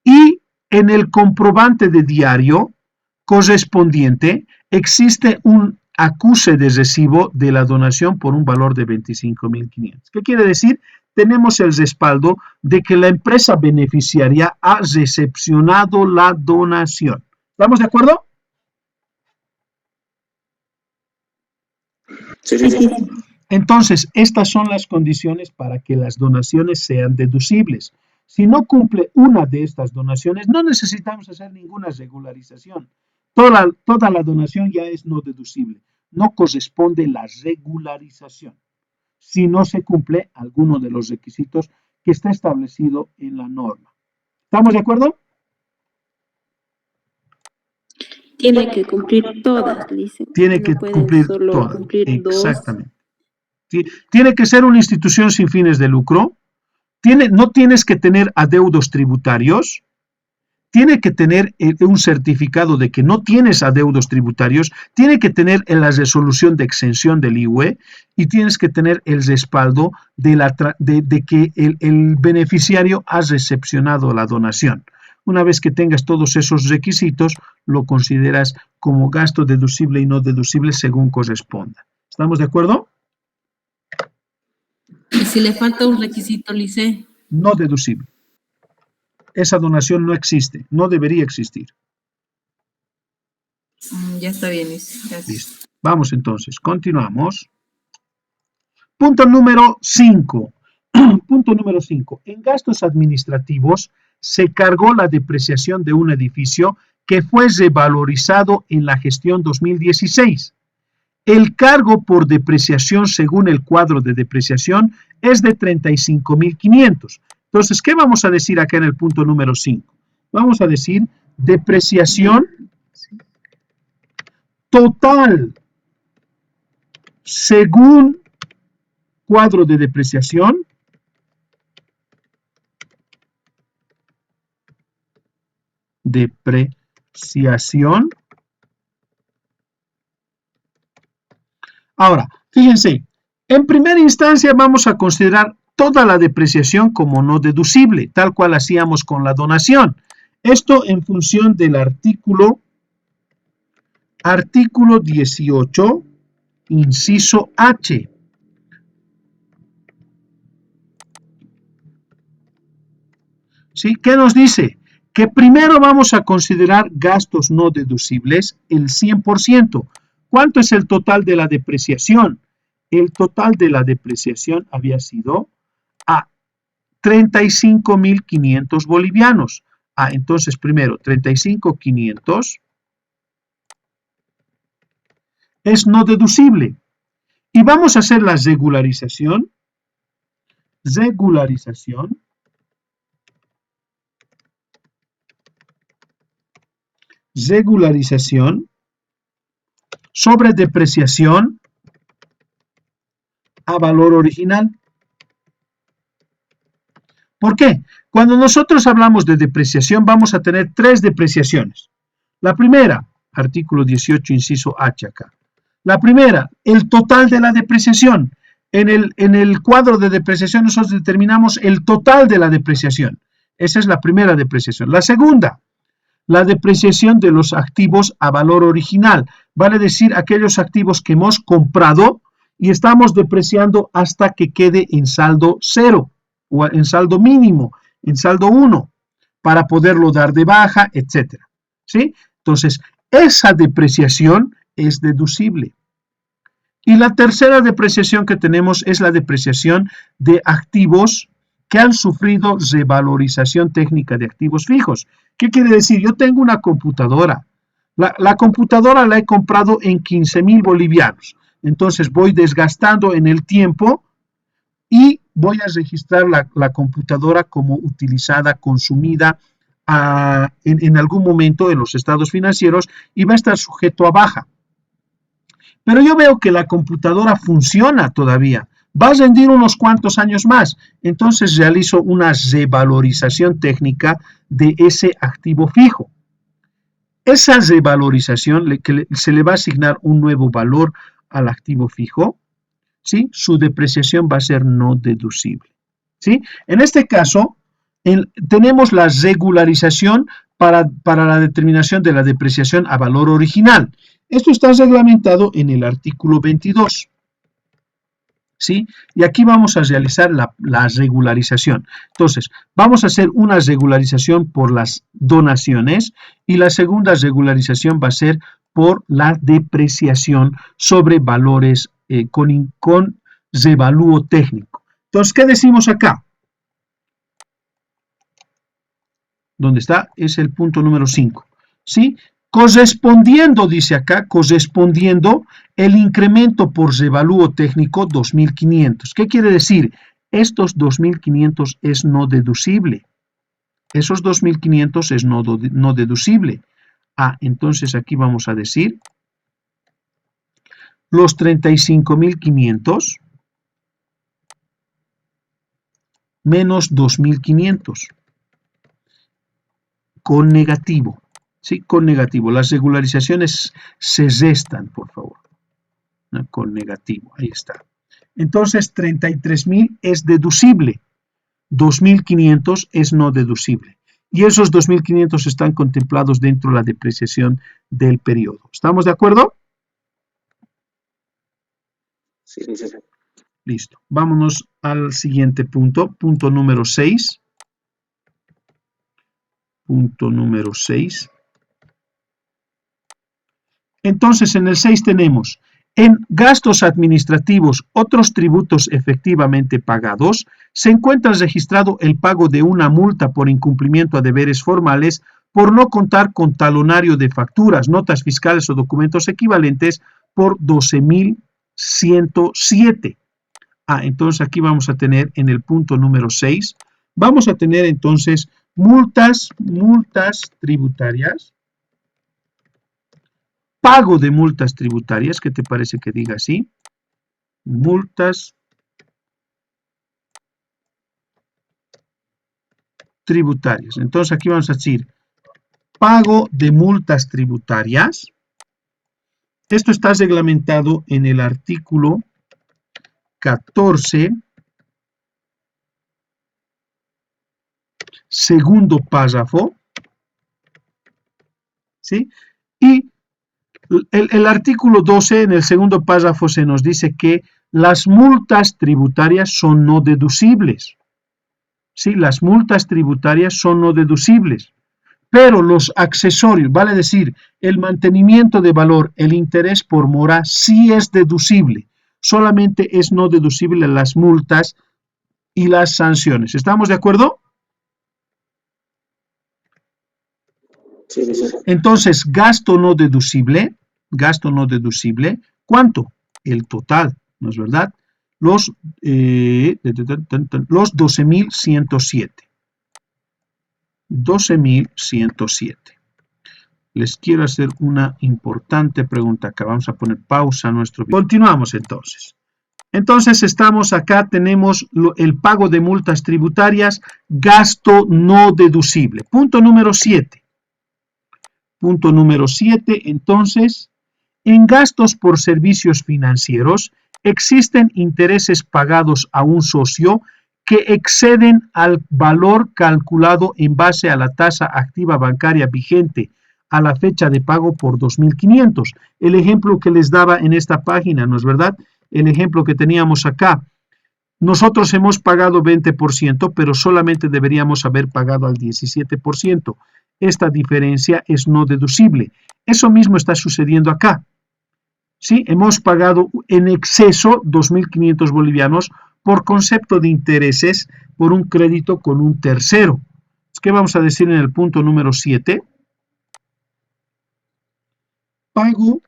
[SPEAKER 1] Y en el comprobante de diario correspondiente existe un acuse de recibo de la donación por un valor de 25.500. ¿Qué quiere decir? Tenemos el respaldo de que la empresa beneficiaria ha recepcionado la donación. ¿Estamos de acuerdo?
[SPEAKER 3] Sí.
[SPEAKER 1] Entonces, estas son las condiciones para que las donaciones sean deducibles. Si no cumple una de estas donaciones, no necesitamos hacer ninguna regularización. Toda la donación ya es no deducible. No corresponde la regularización si no se cumple alguno de los requisitos que está establecido en la norma. ¿Estamos de acuerdo?
[SPEAKER 2] Tiene que cumplir todas, dice.
[SPEAKER 1] Tiene que
[SPEAKER 2] No pueden
[SPEAKER 1] cumplir
[SPEAKER 2] solo
[SPEAKER 1] todas.
[SPEAKER 2] cumplir
[SPEAKER 1] Exactamente. Tiene que ser una institución sin fines de lucro. No tienes que tener adeudos tributarios. Tiene que tener un certificado de que no tienes adeudos tributarios, tiene que tener la resolución de exención del IUE y tienes que tener el respaldo de que el beneficiario ha recepcionado la donación. Una vez que tengas todos esos requisitos, lo consideras como gasto deducible y no deducible según corresponda. ¿Estamos de acuerdo?
[SPEAKER 4] ¿Y si le falta un requisito, Lice?
[SPEAKER 1] No deducible. Esa donación no existe, no debería existir.
[SPEAKER 4] Ya está bien, Lice. Gracias.
[SPEAKER 1] Listo. Vamos entonces, continuamos. Punto número 5. Punto número 5. En gastos administrativos se cargó la depreciación de un edificio que fue revalorizado en la gestión 2016. El cargo por depreciación según el cuadro de depreciación es de 35.500. Entonces, ¿qué vamos a decir acá en el punto número 5? Vamos a decir depreciación total según cuadro de depreciación Ahora, fíjense, en primera instancia vamos a considerar toda la depreciación como no deducible, tal cual hacíamos con la donación. Esto en función del artículo 18, inciso H. ¿Sí? ¿Qué nos dice? Que primero vamos a considerar gastos no deducibles el 100%. ¿Cuánto es el total de la depreciación? El total de la depreciación había sido a 35.500 bolivianos. Entonces primero 35.500 es no deducible. Y vamos a hacer la regularización. Regularización sobre depreciación a valor original. ¿Por qué? Cuando nosotros hablamos de depreciación vamos a tener tres depreciaciones. La primera, artículo 18, inciso H acá. La primera, el total de la depreciación. En el cuadro de depreciación nosotros determinamos el total de la depreciación. Esa es la primera depreciación. La segunda, la depreciación de los activos a valor original. Vale decir aquellos activos que hemos comprado y estamos depreciando hasta que quede en saldo cero o en saldo mínimo, en saldo 1, para poderlo dar de baja, etc. ¿Sí? Entonces, esa depreciación es deducible. Y la tercera depreciación que tenemos es la depreciación de activos que han sufrido revalorización técnica de activos fijos. ¿Qué quiere decir? Yo tengo una computadora. La computadora la he comprado en 15.000 bolivianos. Entonces voy desgastando en el tiempo y voy a registrar la computadora como utilizada, consumida en algún momento en los estados financieros y va a estar sujeto a baja. Pero yo veo que la computadora funciona todavía. Va a rendir unos cuantos años más. Entonces realizo una revalorización técnica de ese activo fijo. Esa revalorización se le va a asignar un nuevo valor al activo fijo, ¿sí? Su depreciación va a ser no deducible, ¿sí? En este caso, tenemos la regularización para la determinación de la depreciación a valor original. Esto está reglamentado en el artículo 22. ¿Sí? Y aquí vamos a realizar la regularización. Entonces, vamos a hacer una regularización por las donaciones y la segunda regularización va a ser por la depreciación sobre valores con revalúo técnico. Entonces, ¿qué decimos acá? ¿Dónde está? Es el punto número 5. ¿Sí? Correspondiendo, dice acá, correspondiendo el incremento por revalúo técnico 2.500. ¿Qué quiere decir? Estos 2.500 es no deducible. Esos 2.500 es no deducible. Entonces aquí vamos a decir los 35.500 menos 2.500 con negativo. ¿Sí? Con negativo. Las regularizaciones se restan, por favor. ¿No? Con negativo. Ahí está. Entonces, 33.000 es deducible. 2.500 es no deducible. Y esos 2.500 están contemplados dentro de la depreciación del periodo. ¿Estamos de acuerdo?
[SPEAKER 3] Sí.
[SPEAKER 1] Listo. Vámonos al siguiente punto. Punto número 6. Punto número 6. Entonces, en el 6 tenemos, en gastos administrativos, otros tributos efectivamente pagados, se encuentra registrado el pago de una multa por incumplimiento a deberes formales por no contar con talonario de facturas, notas fiscales o documentos equivalentes por 12.107. Entonces aquí vamos a tener en el punto número 6, vamos a tener entonces multas tributarias. Pago de multas tributarias, ¿qué te parece que diga así? Multas tributarias. Entonces aquí vamos a decir pago de multas tributarias. Esto está reglamentado en el artículo 14, segundo párrafo, ¿sí? Y el artículo 12, en el segundo párrafo, se nos dice que las multas tributarias son no deducibles. ¿Sí? Las multas tributarias son no deducibles. Pero los accesorios, vale decir, el mantenimiento de valor, el interés por mora, sí es deducible. Solamente es no deducible las multas y las sanciones. ¿Estamos de acuerdo?
[SPEAKER 3] Sí.
[SPEAKER 1] Entonces, gasto no deducible, ¿cuánto? El total, ¿no es verdad? Los 12.107. 12.107. Les quiero hacer una importante pregunta acá. Vamos a poner pausa a nuestro video. Continuamos entonces. Entonces estamos acá, tenemos el pago de multas tributarias, gasto no deducible. Punto número 7. Punto número 7, entonces, en gastos por servicios financieros existen intereses pagados a un socio que exceden al valor calculado en base a la tasa activa bancaria vigente a la fecha de pago por 2.500. El ejemplo que les daba en esta página, ¿no es verdad? El ejemplo que teníamos acá. Nosotros hemos pagado 20%, pero solamente deberíamos haber pagado al 17%. Esta diferencia es no deducible. Eso mismo está sucediendo acá. ¿Sí? Hemos pagado en exceso 2.500 bolivianos por concepto de intereses por un crédito con un tercero. ¿Qué vamos a decir en el punto número 7? Pago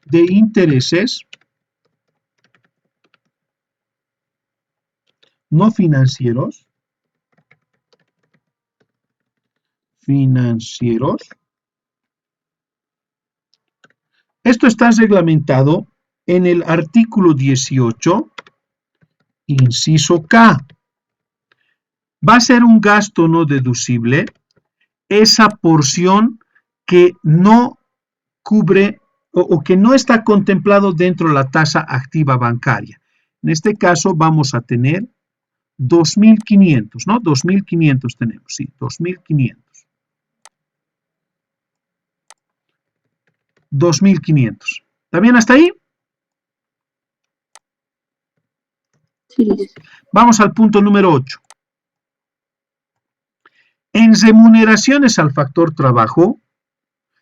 [SPEAKER 1] de intereses no financieros. Esto está reglamentado en el artículo 18, inciso K. Va a ser un gasto no deducible esa porción que no cubre o que no está contemplado dentro de la tasa activa bancaria. En este caso vamos a tener 2.500, ¿no? 2.500 tenemos, sí, 2.500. 2.500. ¿Está bien hasta ahí?
[SPEAKER 2] Sí, listo.
[SPEAKER 1] Vamos al punto número 8. En remuneraciones al factor trabajo,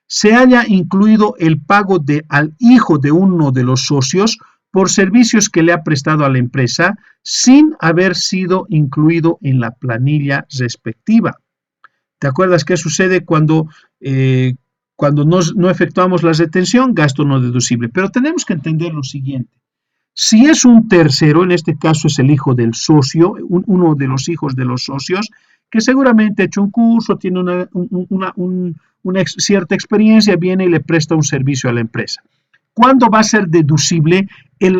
[SPEAKER 1] se haya incluido el pago al hijo de uno de los socios por servicios que le ha prestado a la empresa sin haber sido incluido en la planilla respectiva. ¿Te acuerdas qué sucede cuando no efectuamos la retención? Gasto no deducible. Pero tenemos que entender lo siguiente. Si es un tercero, en este caso es el hijo del socio, uno de los hijos de los socios, que seguramente ha hecho un curso, tiene una cierta experiencia, viene y le presta un servicio a la empresa. ¿Cuándo va a ser deducible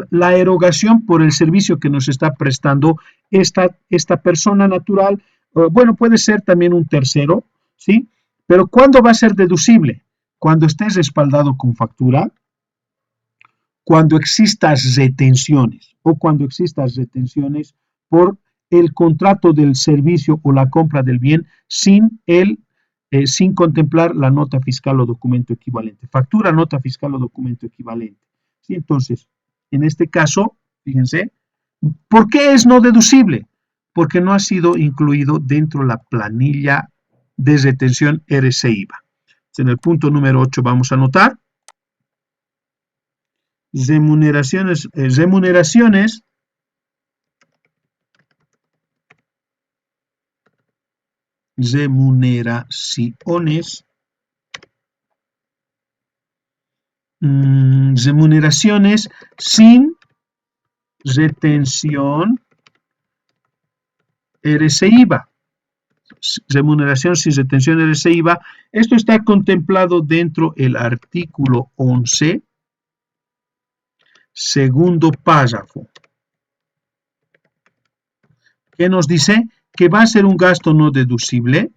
[SPEAKER 1] la erogación por el servicio que nos está prestando esta persona natural? Bueno, puede ser también un tercero, ¿sí? Pero ¿cuándo va a ser deducible? Cuando esté respaldado con factura, cuando existan retenciones o cuando existan retenciones por el contrato del servicio o la compra del bien sin contemplar la nota fiscal o documento equivalente. Factura, nota fiscal o documento equivalente. ¿Sí? Entonces, en este caso, fíjense, ¿por qué es no deducible? Porque no ha sido incluido dentro de la planilla de retención RC-IVA. En el punto número 8 vamos a anotar remuneraciones sin retención RC-IVA. Remuneración sin retención RC-IVA. Esto está contemplado dentro del artículo 11, segundo párrafo, que nos dice que va a ser un gasto no deducible,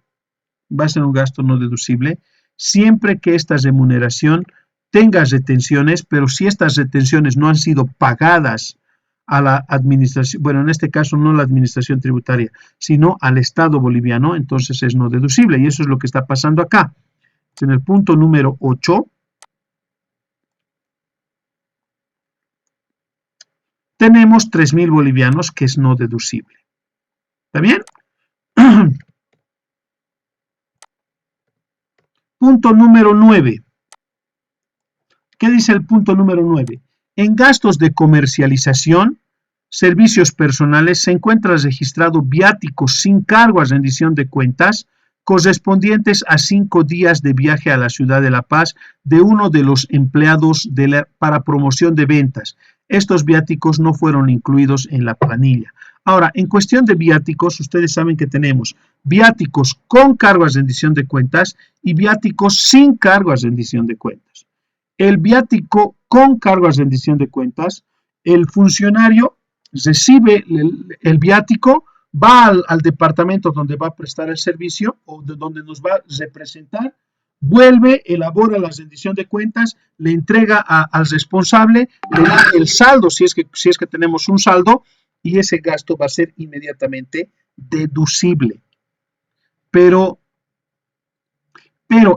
[SPEAKER 1] siempre que esta remuneración tenga retenciones, pero si estas retenciones no han sido pagadas a la administración, bueno, en este caso no la administración tributaria, sino al Estado boliviano, entonces es no deducible, y eso es lo que está pasando acá. En el punto número 8, tenemos 3.000 bolivianos que es no deducible. ¿Está bien? Punto número 9. ¿Qué dice el punto número 9? En gastos de comercialización, servicios personales, se encuentra registrado viáticos sin cargo a rendición de cuentas correspondientes a 5 días de viaje a la ciudad de La Paz de uno de los empleados para promoción de ventas. Estos viáticos no fueron incluidos en la planilla. Ahora, en cuestión de viáticos, ustedes saben que tenemos viáticos con cargo a rendición de cuentas y viáticos sin cargo a rendición de cuentas. El viático con cargo a rendición de cuentas, el funcionario recibe el viático, va al departamento donde va a prestar el servicio o donde nos va a representar, vuelve, elabora la rendición de cuentas, le entrega al responsable, le da el saldo si es que tenemos un saldo, y ese gasto va a ser inmediatamente deducible. Pero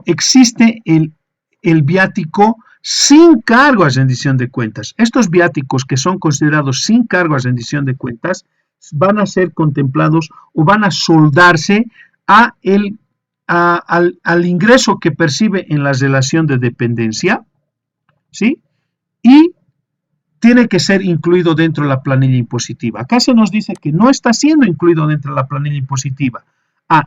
[SPEAKER 1] existe el viático sin cargo a rendición de cuentas. Estos viáticos que son considerados sin cargo a rendición de cuentas van a ser contemplados o van a soldarse al ingreso que percibe en la relación de dependencia, ¿sí? Y tiene que ser incluido dentro de la planilla impositiva. Acá se nos dice que no está siendo incluido dentro de la planilla impositiva.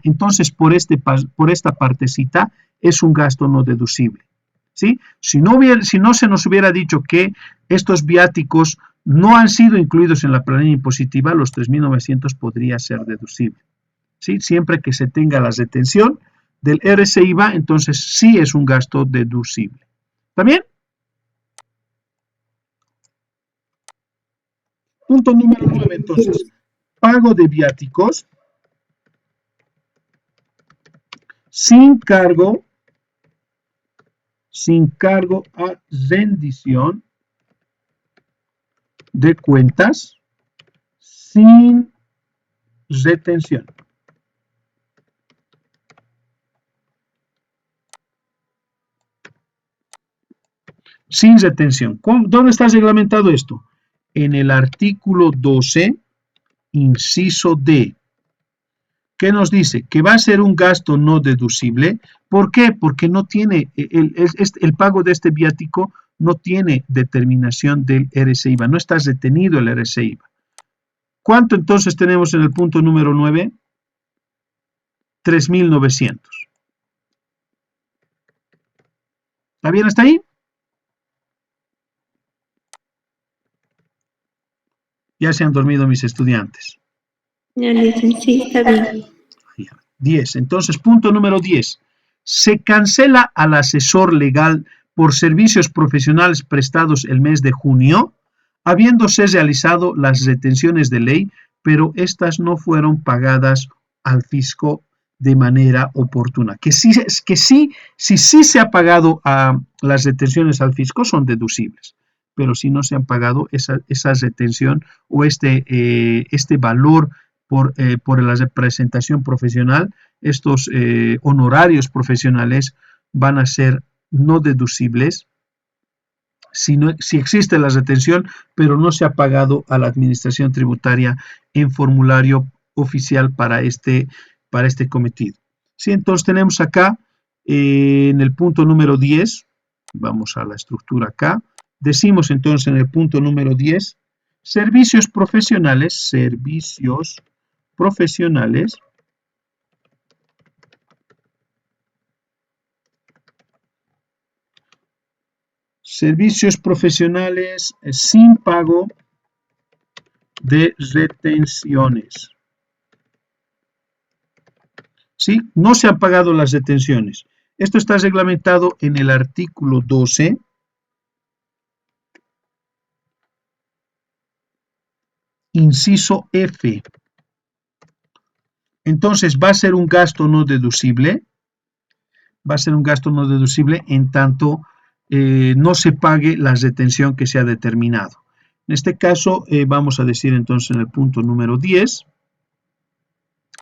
[SPEAKER 1] Entonces por esta partecita es un gasto no deducible. ¿Sí? Si no se nos hubiera dicho que estos viáticos no han sido incluidos en la planilla impositiva, los 3.900 podría ser deducible. ¿Sí? Siempre que se tenga la retención del RC-IVA, entonces sí es un gasto deducible. ¿Está bien? Punto número 9, entonces. Pago de viáticos sin cargo sin cargo a rendición de cuentas sin retención. Sin retención. ¿Dónde está reglamentado esto? En el artículo 12, inciso D. ¿Qué nos dice? Que va a ser un gasto no deducible. ¿Por qué? Porque no tiene, el pago de este viático no tiene determinación del RC/IVA, no está retenido el RC/IVA. ¿Cuánto entonces tenemos en el punto número 9? 3.900. ¿Está bien hasta ahí? Ya se han dormido mis estudiantes.
[SPEAKER 2] Ya, lice, sí, está bien.
[SPEAKER 1] 10. Entonces, punto número 10. Se cancela al asesor legal por servicios profesionales prestados el mes de junio, habiéndose realizado las retenciones de ley, pero estas no fueron pagadas al fisco de manera oportuna. Si se ha pagado las retenciones al fisco, son deducibles. Pero si no se han pagado esa retención o este valor por la representación profesional, estos honorarios profesionales van a ser no deducibles si existe la retención, pero no se ha pagado a la administración tributaria en formulario oficial para este cometido. ¿Sí? Entonces tenemos acá en el punto número 10, vamos a la estructura acá, decimos entonces en el punto número 10, servicios profesionales, sin pago de retenciones. ¿Sí? No se han pagado las retenciones. Esto está reglamentado en el artículo 12, inciso F. Entonces va a ser un gasto no deducible. Va a ser un gasto no deducible en tanto no se pague la retención que se ha determinado. En este caso, vamos a decir entonces en el punto número 10,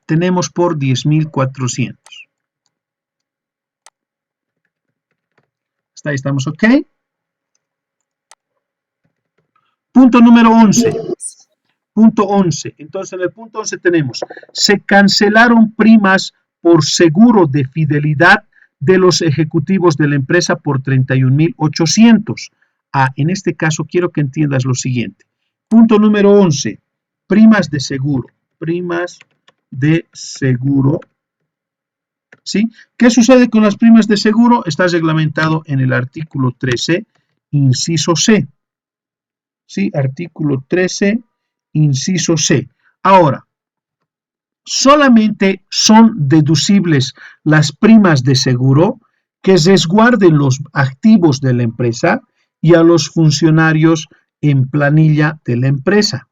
[SPEAKER 1] tenemos por 10.400. Hasta ahí estamos, ¿ok? Punto número 11. Punto 11. Entonces, en el punto 11 tenemos, se cancelaron primas por seguro de fidelidad de los ejecutivos de la empresa por 31.800. En este caso, quiero que entiendas lo siguiente. Punto número 11. Primas de seguro. Primas de seguro. ¿Sí? ¿Qué sucede con las primas de seguro? Está reglamentado en el artículo 13, inciso C. ¿Sí? Artículo 13, inciso C. Ahora, solamente son deducibles las primas de seguro que resguarden los activos de la empresa y a los funcionarios en planilla de la empresa.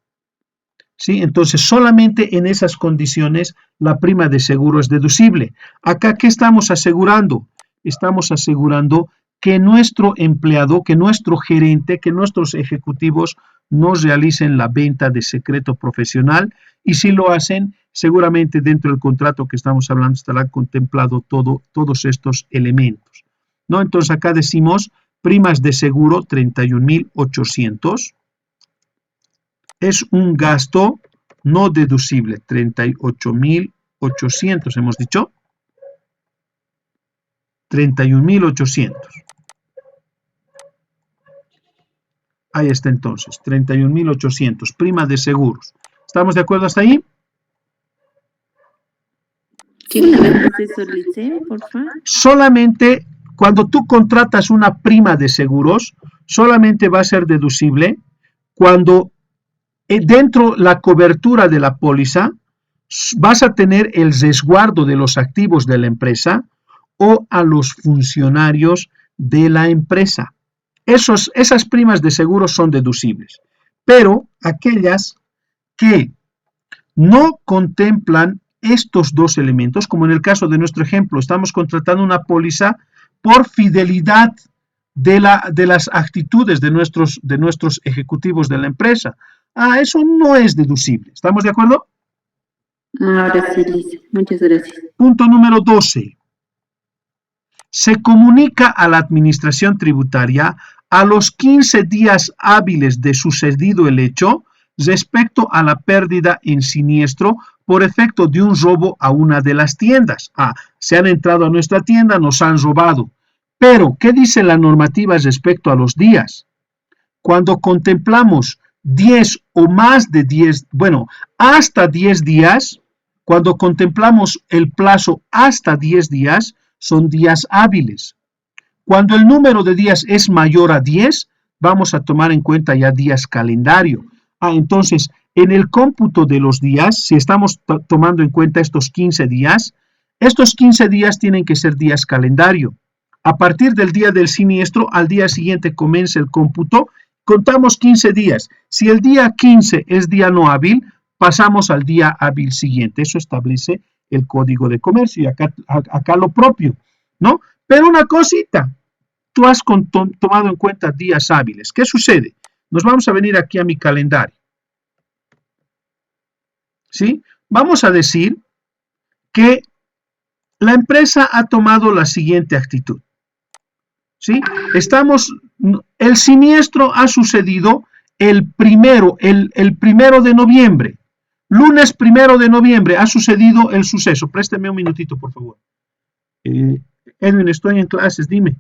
[SPEAKER 1] ¿Sí? Entonces, solamente en esas condiciones la prima de seguro es deducible. Acá, ¿qué estamos asegurando? Estamos asegurando que nuestro empleado, que nuestro gerente, que nuestros ejecutivos no realicen la venta de secreto profesional, y si lo hacen, seguramente dentro del contrato que estamos hablando estará contemplado todos estos elementos, ¿no? Entonces acá decimos primas de seguro 31.800, es un gasto no deducible, 38.800 hemos dicho, 31.800. Ahí está entonces, 31.800, prima de seguros. ¿Estamos de acuerdo hasta ahí?
[SPEAKER 2] ¿Quién me hace eso, Lice, por favor?
[SPEAKER 1] Solamente cuando tú contratas una prima de seguros, solamente va a ser deducible cuando dentro la cobertura de la póliza vas a tener el resguardo de los activos de la empresa o a los funcionarios de la empresa. Esas primas de seguro son deducibles, pero aquellas que no contemplan estos dos elementos, como en el caso de nuestro ejemplo, estamos contratando una póliza por fidelidad de las actitudes de nuestros ejecutivos de la empresa. Eso no es deducible. ¿Estamos de acuerdo?
[SPEAKER 2] Ahora sí, Lice. Muchas gracias.
[SPEAKER 1] Punto número 12. Se comunica a la administración tributaria a los 15 días hábiles de sucedido el hecho respecto a la pérdida en siniestro por efecto de un robo a una de las tiendas. Se han entrado a nuestra tienda, nos han robado. Pero, ¿qué dice la normativa respecto a los días? Cuando contemplamos 10 o más de 10, bueno, hasta 10 días, cuando contemplamos el plazo hasta 10 días, son días hábiles. Cuando el número de días es mayor a 10, vamos a tomar en cuenta ya días calendario. Entonces, en el cómputo de los días, si estamos tomando en cuenta estos 15 días tienen que ser días calendario. A partir del día del siniestro, al día siguiente comienza el cómputo, contamos 15 días. Si el día 15 es día no hábil, pasamos al día hábil siguiente. Eso establece el Código de Comercio y acá lo propio, ¿no? Pero una cosita, tú has tomado en cuenta días hábiles. ¿Qué sucede? Nos vamos a venir aquí a mi calendario. ¿Sí? Vamos a decir que la empresa ha tomado la siguiente actitud. ¿Sí? El siniestro ha sucedido el primero de noviembre. Lunes 1 de noviembre ha sucedido el suceso. Présteme un minutito, por favor. Edwin, estoy en clases, dime.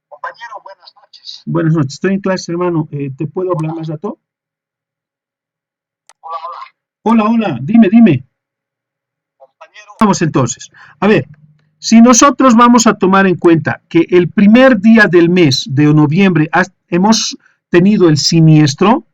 [SPEAKER 6] Compañero, buenas noches.
[SPEAKER 1] Buenas noches, estoy en clases, hermano. ¿Te puedo hablar más rato?
[SPEAKER 6] Hola, hola.
[SPEAKER 1] Hola, dime.
[SPEAKER 6] Compañero.
[SPEAKER 1] Vamos entonces. A ver, si nosotros vamos a tomar en cuenta que el primer día del mes de noviembre hemos tenido el siniestro,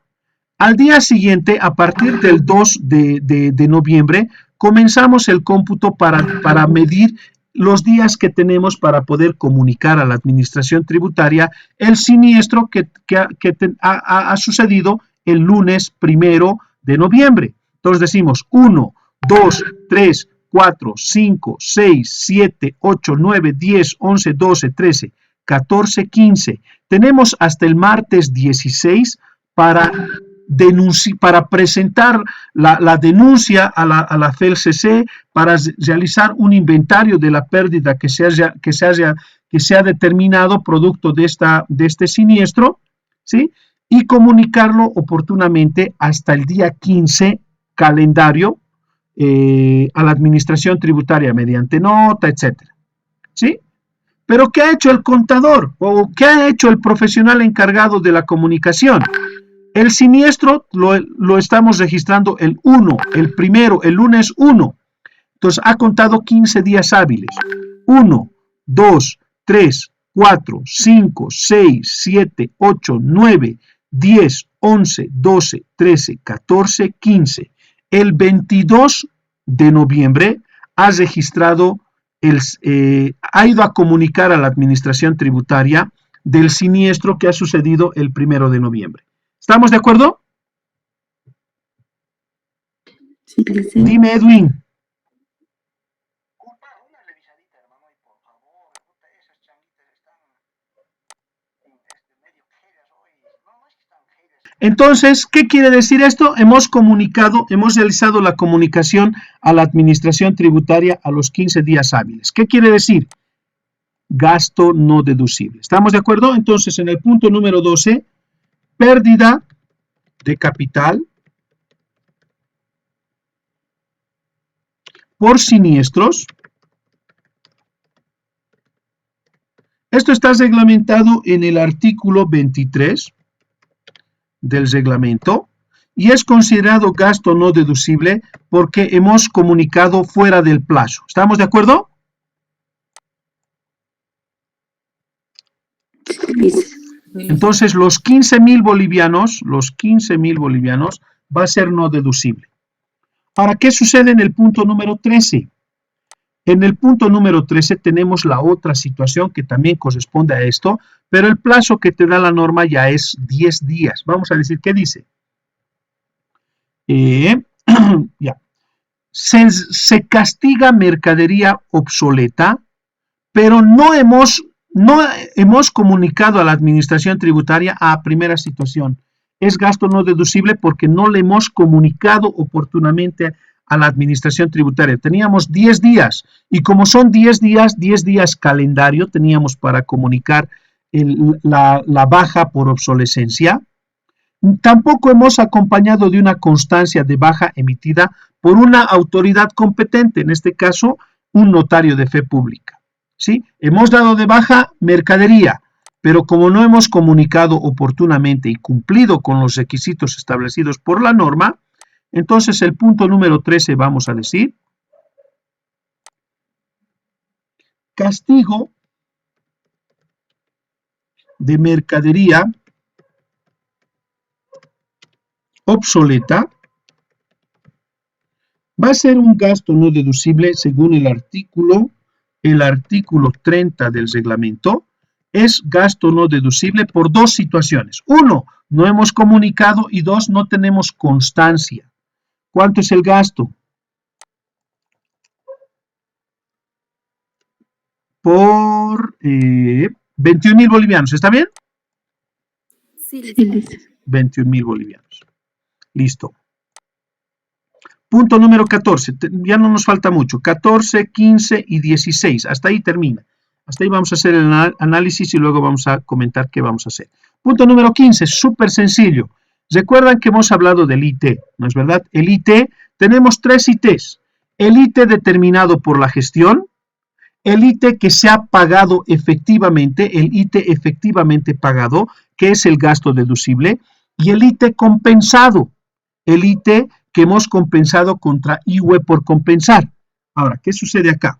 [SPEAKER 1] al día siguiente, a partir del 2 de noviembre, comenzamos el cómputo para medir los días que tenemos para poder comunicar a la administración tributaria el siniestro que ha sucedido el lunes 1 de noviembre. Entonces decimos 1, 2, 3, 4, 5, 6, 7, 8, 9, 10, 11, 12, 13, 14, 15. Tenemos hasta el martes 16 para presentar la denuncia a la FELCC, para realizar un inventario de la pérdida que se ha determinado producto de este siniestro, ¿sí? Y comunicarlo oportunamente hasta el día 15 calendario a la administración tributaria mediante nota, etcétera, ¿sí? Pero ¿qué ha hecho el contador o qué ha hecho el profesional encargado de la comunicación? El siniestro lo estamos registrando el lunes 1. Entonces ha contado 15 días hábiles. 1, 2, 3, 4, 5, 6, 7, 8, 9, 10, 11, 12, 13, 14, 15. El 22 de noviembre ha registrado, ha ido a comunicar a la administración tributaria del siniestro que ha sucedido el 1 de noviembre. ¿Estamos de acuerdo?
[SPEAKER 2] Sí, Lice.
[SPEAKER 1] Dime, Edwin.
[SPEAKER 6] Una revisadita, hermano, y por favor, esas changuitas están medio quejas hoy. No es que están quejas.
[SPEAKER 1] Entonces, ¿qué quiere decir esto? Hemos realizado la comunicación a la administración tributaria a los 15 días hábiles. ¿Qué quiere decir? Gasto no deducible. ¿Estamos de acuerdo? Entonces, en el punto número 12, pérdida de capital por siniestros. Esto está reglamentado en el artículo 23 del reglamento y es considerado gasto no deducible porque hemos comunicado fuera del plazo. ¿Estamos de acuerdo?
[SPEAKER 2] Sí, Lice.
[SPEAKER 1] Entonces, los 15.000 bolivianos va a ser no deducible. Ahora, ¿qué sucede en el punto número 13? En el punto número 13 tenemos la otra situación que también corresponde a esto, pero el plazo que te da la norma ya es 10 días. Vamos a decir, ¿qué dice? Ya. Se castiga mercadería obsoleta pero no hemos comunicado a la administración tributaria a primera situación. Es gasto no deducible porque no le hemos comunicado oportunamente a la administración tributaria. Teníamos 10 días y como son 10 días calendario teníamos para comunicar la baja por obsolescencia. Tampoco hemos acompañado de una constancia de baja emitida por una autoridad competente, en este caso un notario de fe pública. ¿Sí? Hemos dado de baja mercadería, pero como no hemos comunicado oportunamente y cumplido con los requisitos establecidos por la norma, entonces el punto número 13 vamos a decir, castigo de mercadería obsoleta va a ser un gasto no deducible según el artículo 30 del reglamento. Es gasto no deducible por dos situaciones. Uno, no hemos comunicado y dos, no tenemos constancia. ¿Cuánto es el gasto? Por 21.000 bolivianos. ¿Está bien?
[SPEAKER 5] Sí,
[SPEAKER 2] Sí, lice.
[SPEAKER 1] 21.000 bolivianos. Listo. Punto número 14. Ya no nos falta mucho. 14, 15 y 16. Hasta ahí termina. Hasta ahí vamos a hacer el análisis y luego vamos a comentar qué vamos a hacer. Punto número 15. Súper sencillo. Recuerdan que hemos hablado del IT, ¿no es verdad? El IT, tenemos 3 ITs. El IT determinado por la gestión, el IT que se ha pagado efectivamente, el IT efectivamente pagado, que es el gasto deducible, y el IT compensado, el IT que hemos compensado contra IUE por compensar. Ahora, ¿qué sucede acá?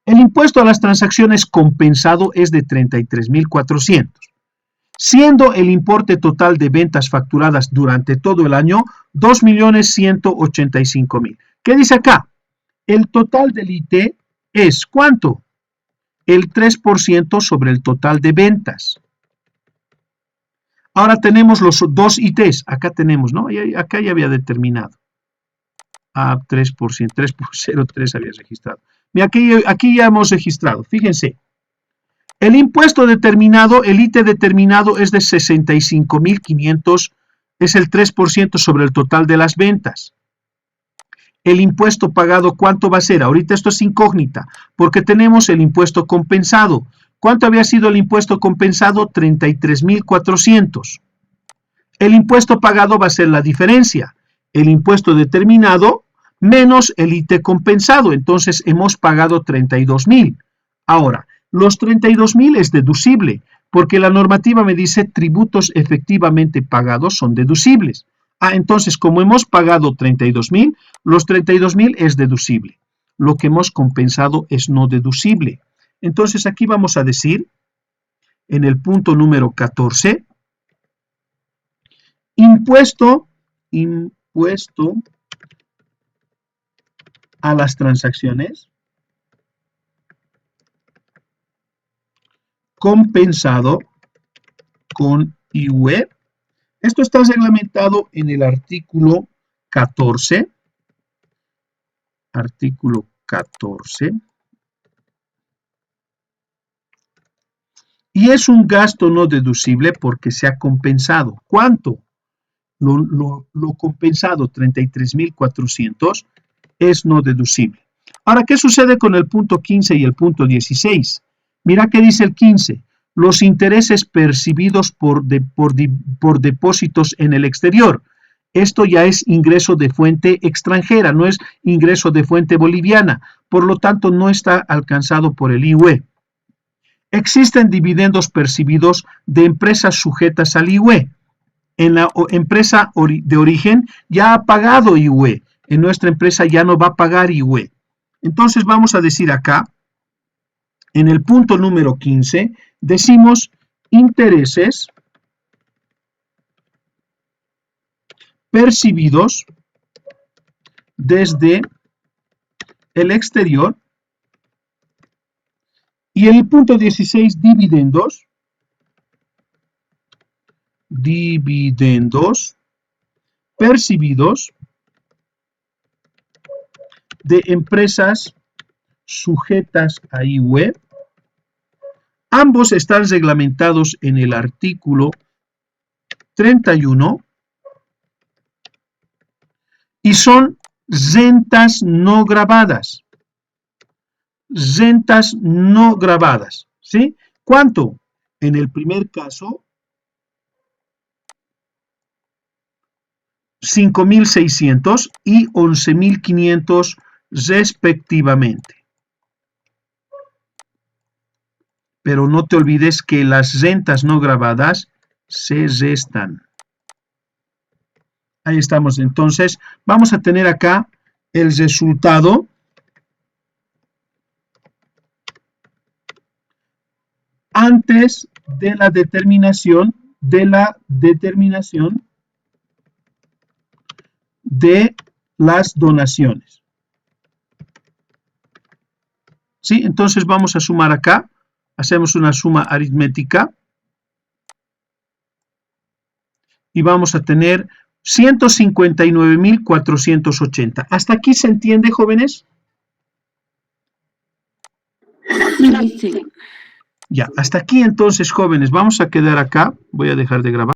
[SPEAKER 1] El impuesto a las transacciones compensado es de 33.400. Siendo el importe total de ventas facturadas durante todo el año 2.185.000. ¿Qué dice acá? El total del IT es ¿cuánto? El 3% sobre el total de ventas. Ahora tenemos los dos ITs. Acá tenemos, ¿no? Acá ya había determinado. 3%, 3.03 había registrado. Mira, aquí ya hemos registrado. Fíjense. El impuesto determinado, el IT determinado es de 65.500, es el 3% sobre el total de las ventas. El impuesto pagado, ¿cuánto va a ser? Ahorita esto es incógnita, porque tenemos el impuesto compensado. ¿Cuánto había sido el impuesto compensado? 33.400. El impuesto pagado va a ser la diferencia. El impuesto determinado menos el IT compensado. Entonces hemos pagado 32.000. Ahora, los 32.000 es deducible, porque la normativa me dice tributos efectivamente pagados son deducibles. Entonces, como hemos pagado 32.000, los 32.000 es deducible. Lo que hemos compensado es no deducible. Entonces, aquí vamos a decir, en el punto número 14, impuesto a las transacciones compensado con IUE. Esto está reglamentado en el artículo 14. Artículo 14. Y es un gasto no deducible porque se ha compensado. ¿Cuánto? Lo compensado, 33.400, es no deducible. Ahora, ¿qué sucede con el punto 15 y el punto 16? Mira qué dice el 15. Los intereses percibidos por depósitos en el exterior. Esto ya es ingreso de fuente extranjera, no es ingreso de fuente boliviana. Por lo tanto, no está alcanzado por el IUE. Existen dividendos percibidos de empresas sujetas al IUE. En la empresa de origen ya ha pagado IUE. En nuestra empresa ya no va a pagar IUE. Entonces vamos a decir acá, en el punto número 15, decimos intereses percibidos desde el exterior. Y en el punto 16, dividendos percibidos de empresas sujetas a IUE Ambos están reglamentados en el artículo 31 y son rentas no gravadas. Rentas no gravadas, ¿sí? ¿Cuánto? En el primer caso, 5.600 y 11.500 respectivamente. Pero no te olvides que las rentas no gravadas se restan. Ahí estamos. Entonces, vamos a tener acá el resultado antes de la determinación de las donaciones. ¿Sí? Entonces vamos a sumar acá. Hacemos una suma aritmética. Y vamos a tener 159.480. ¿Hasta aquí se entiende, jóvenes?
[SPEAKER 2] Sí.
[SPEAKER 1] Ya, hasta aquí entonces, jóvenes. Vamos a quedar acá. Voy a dejar de grabar.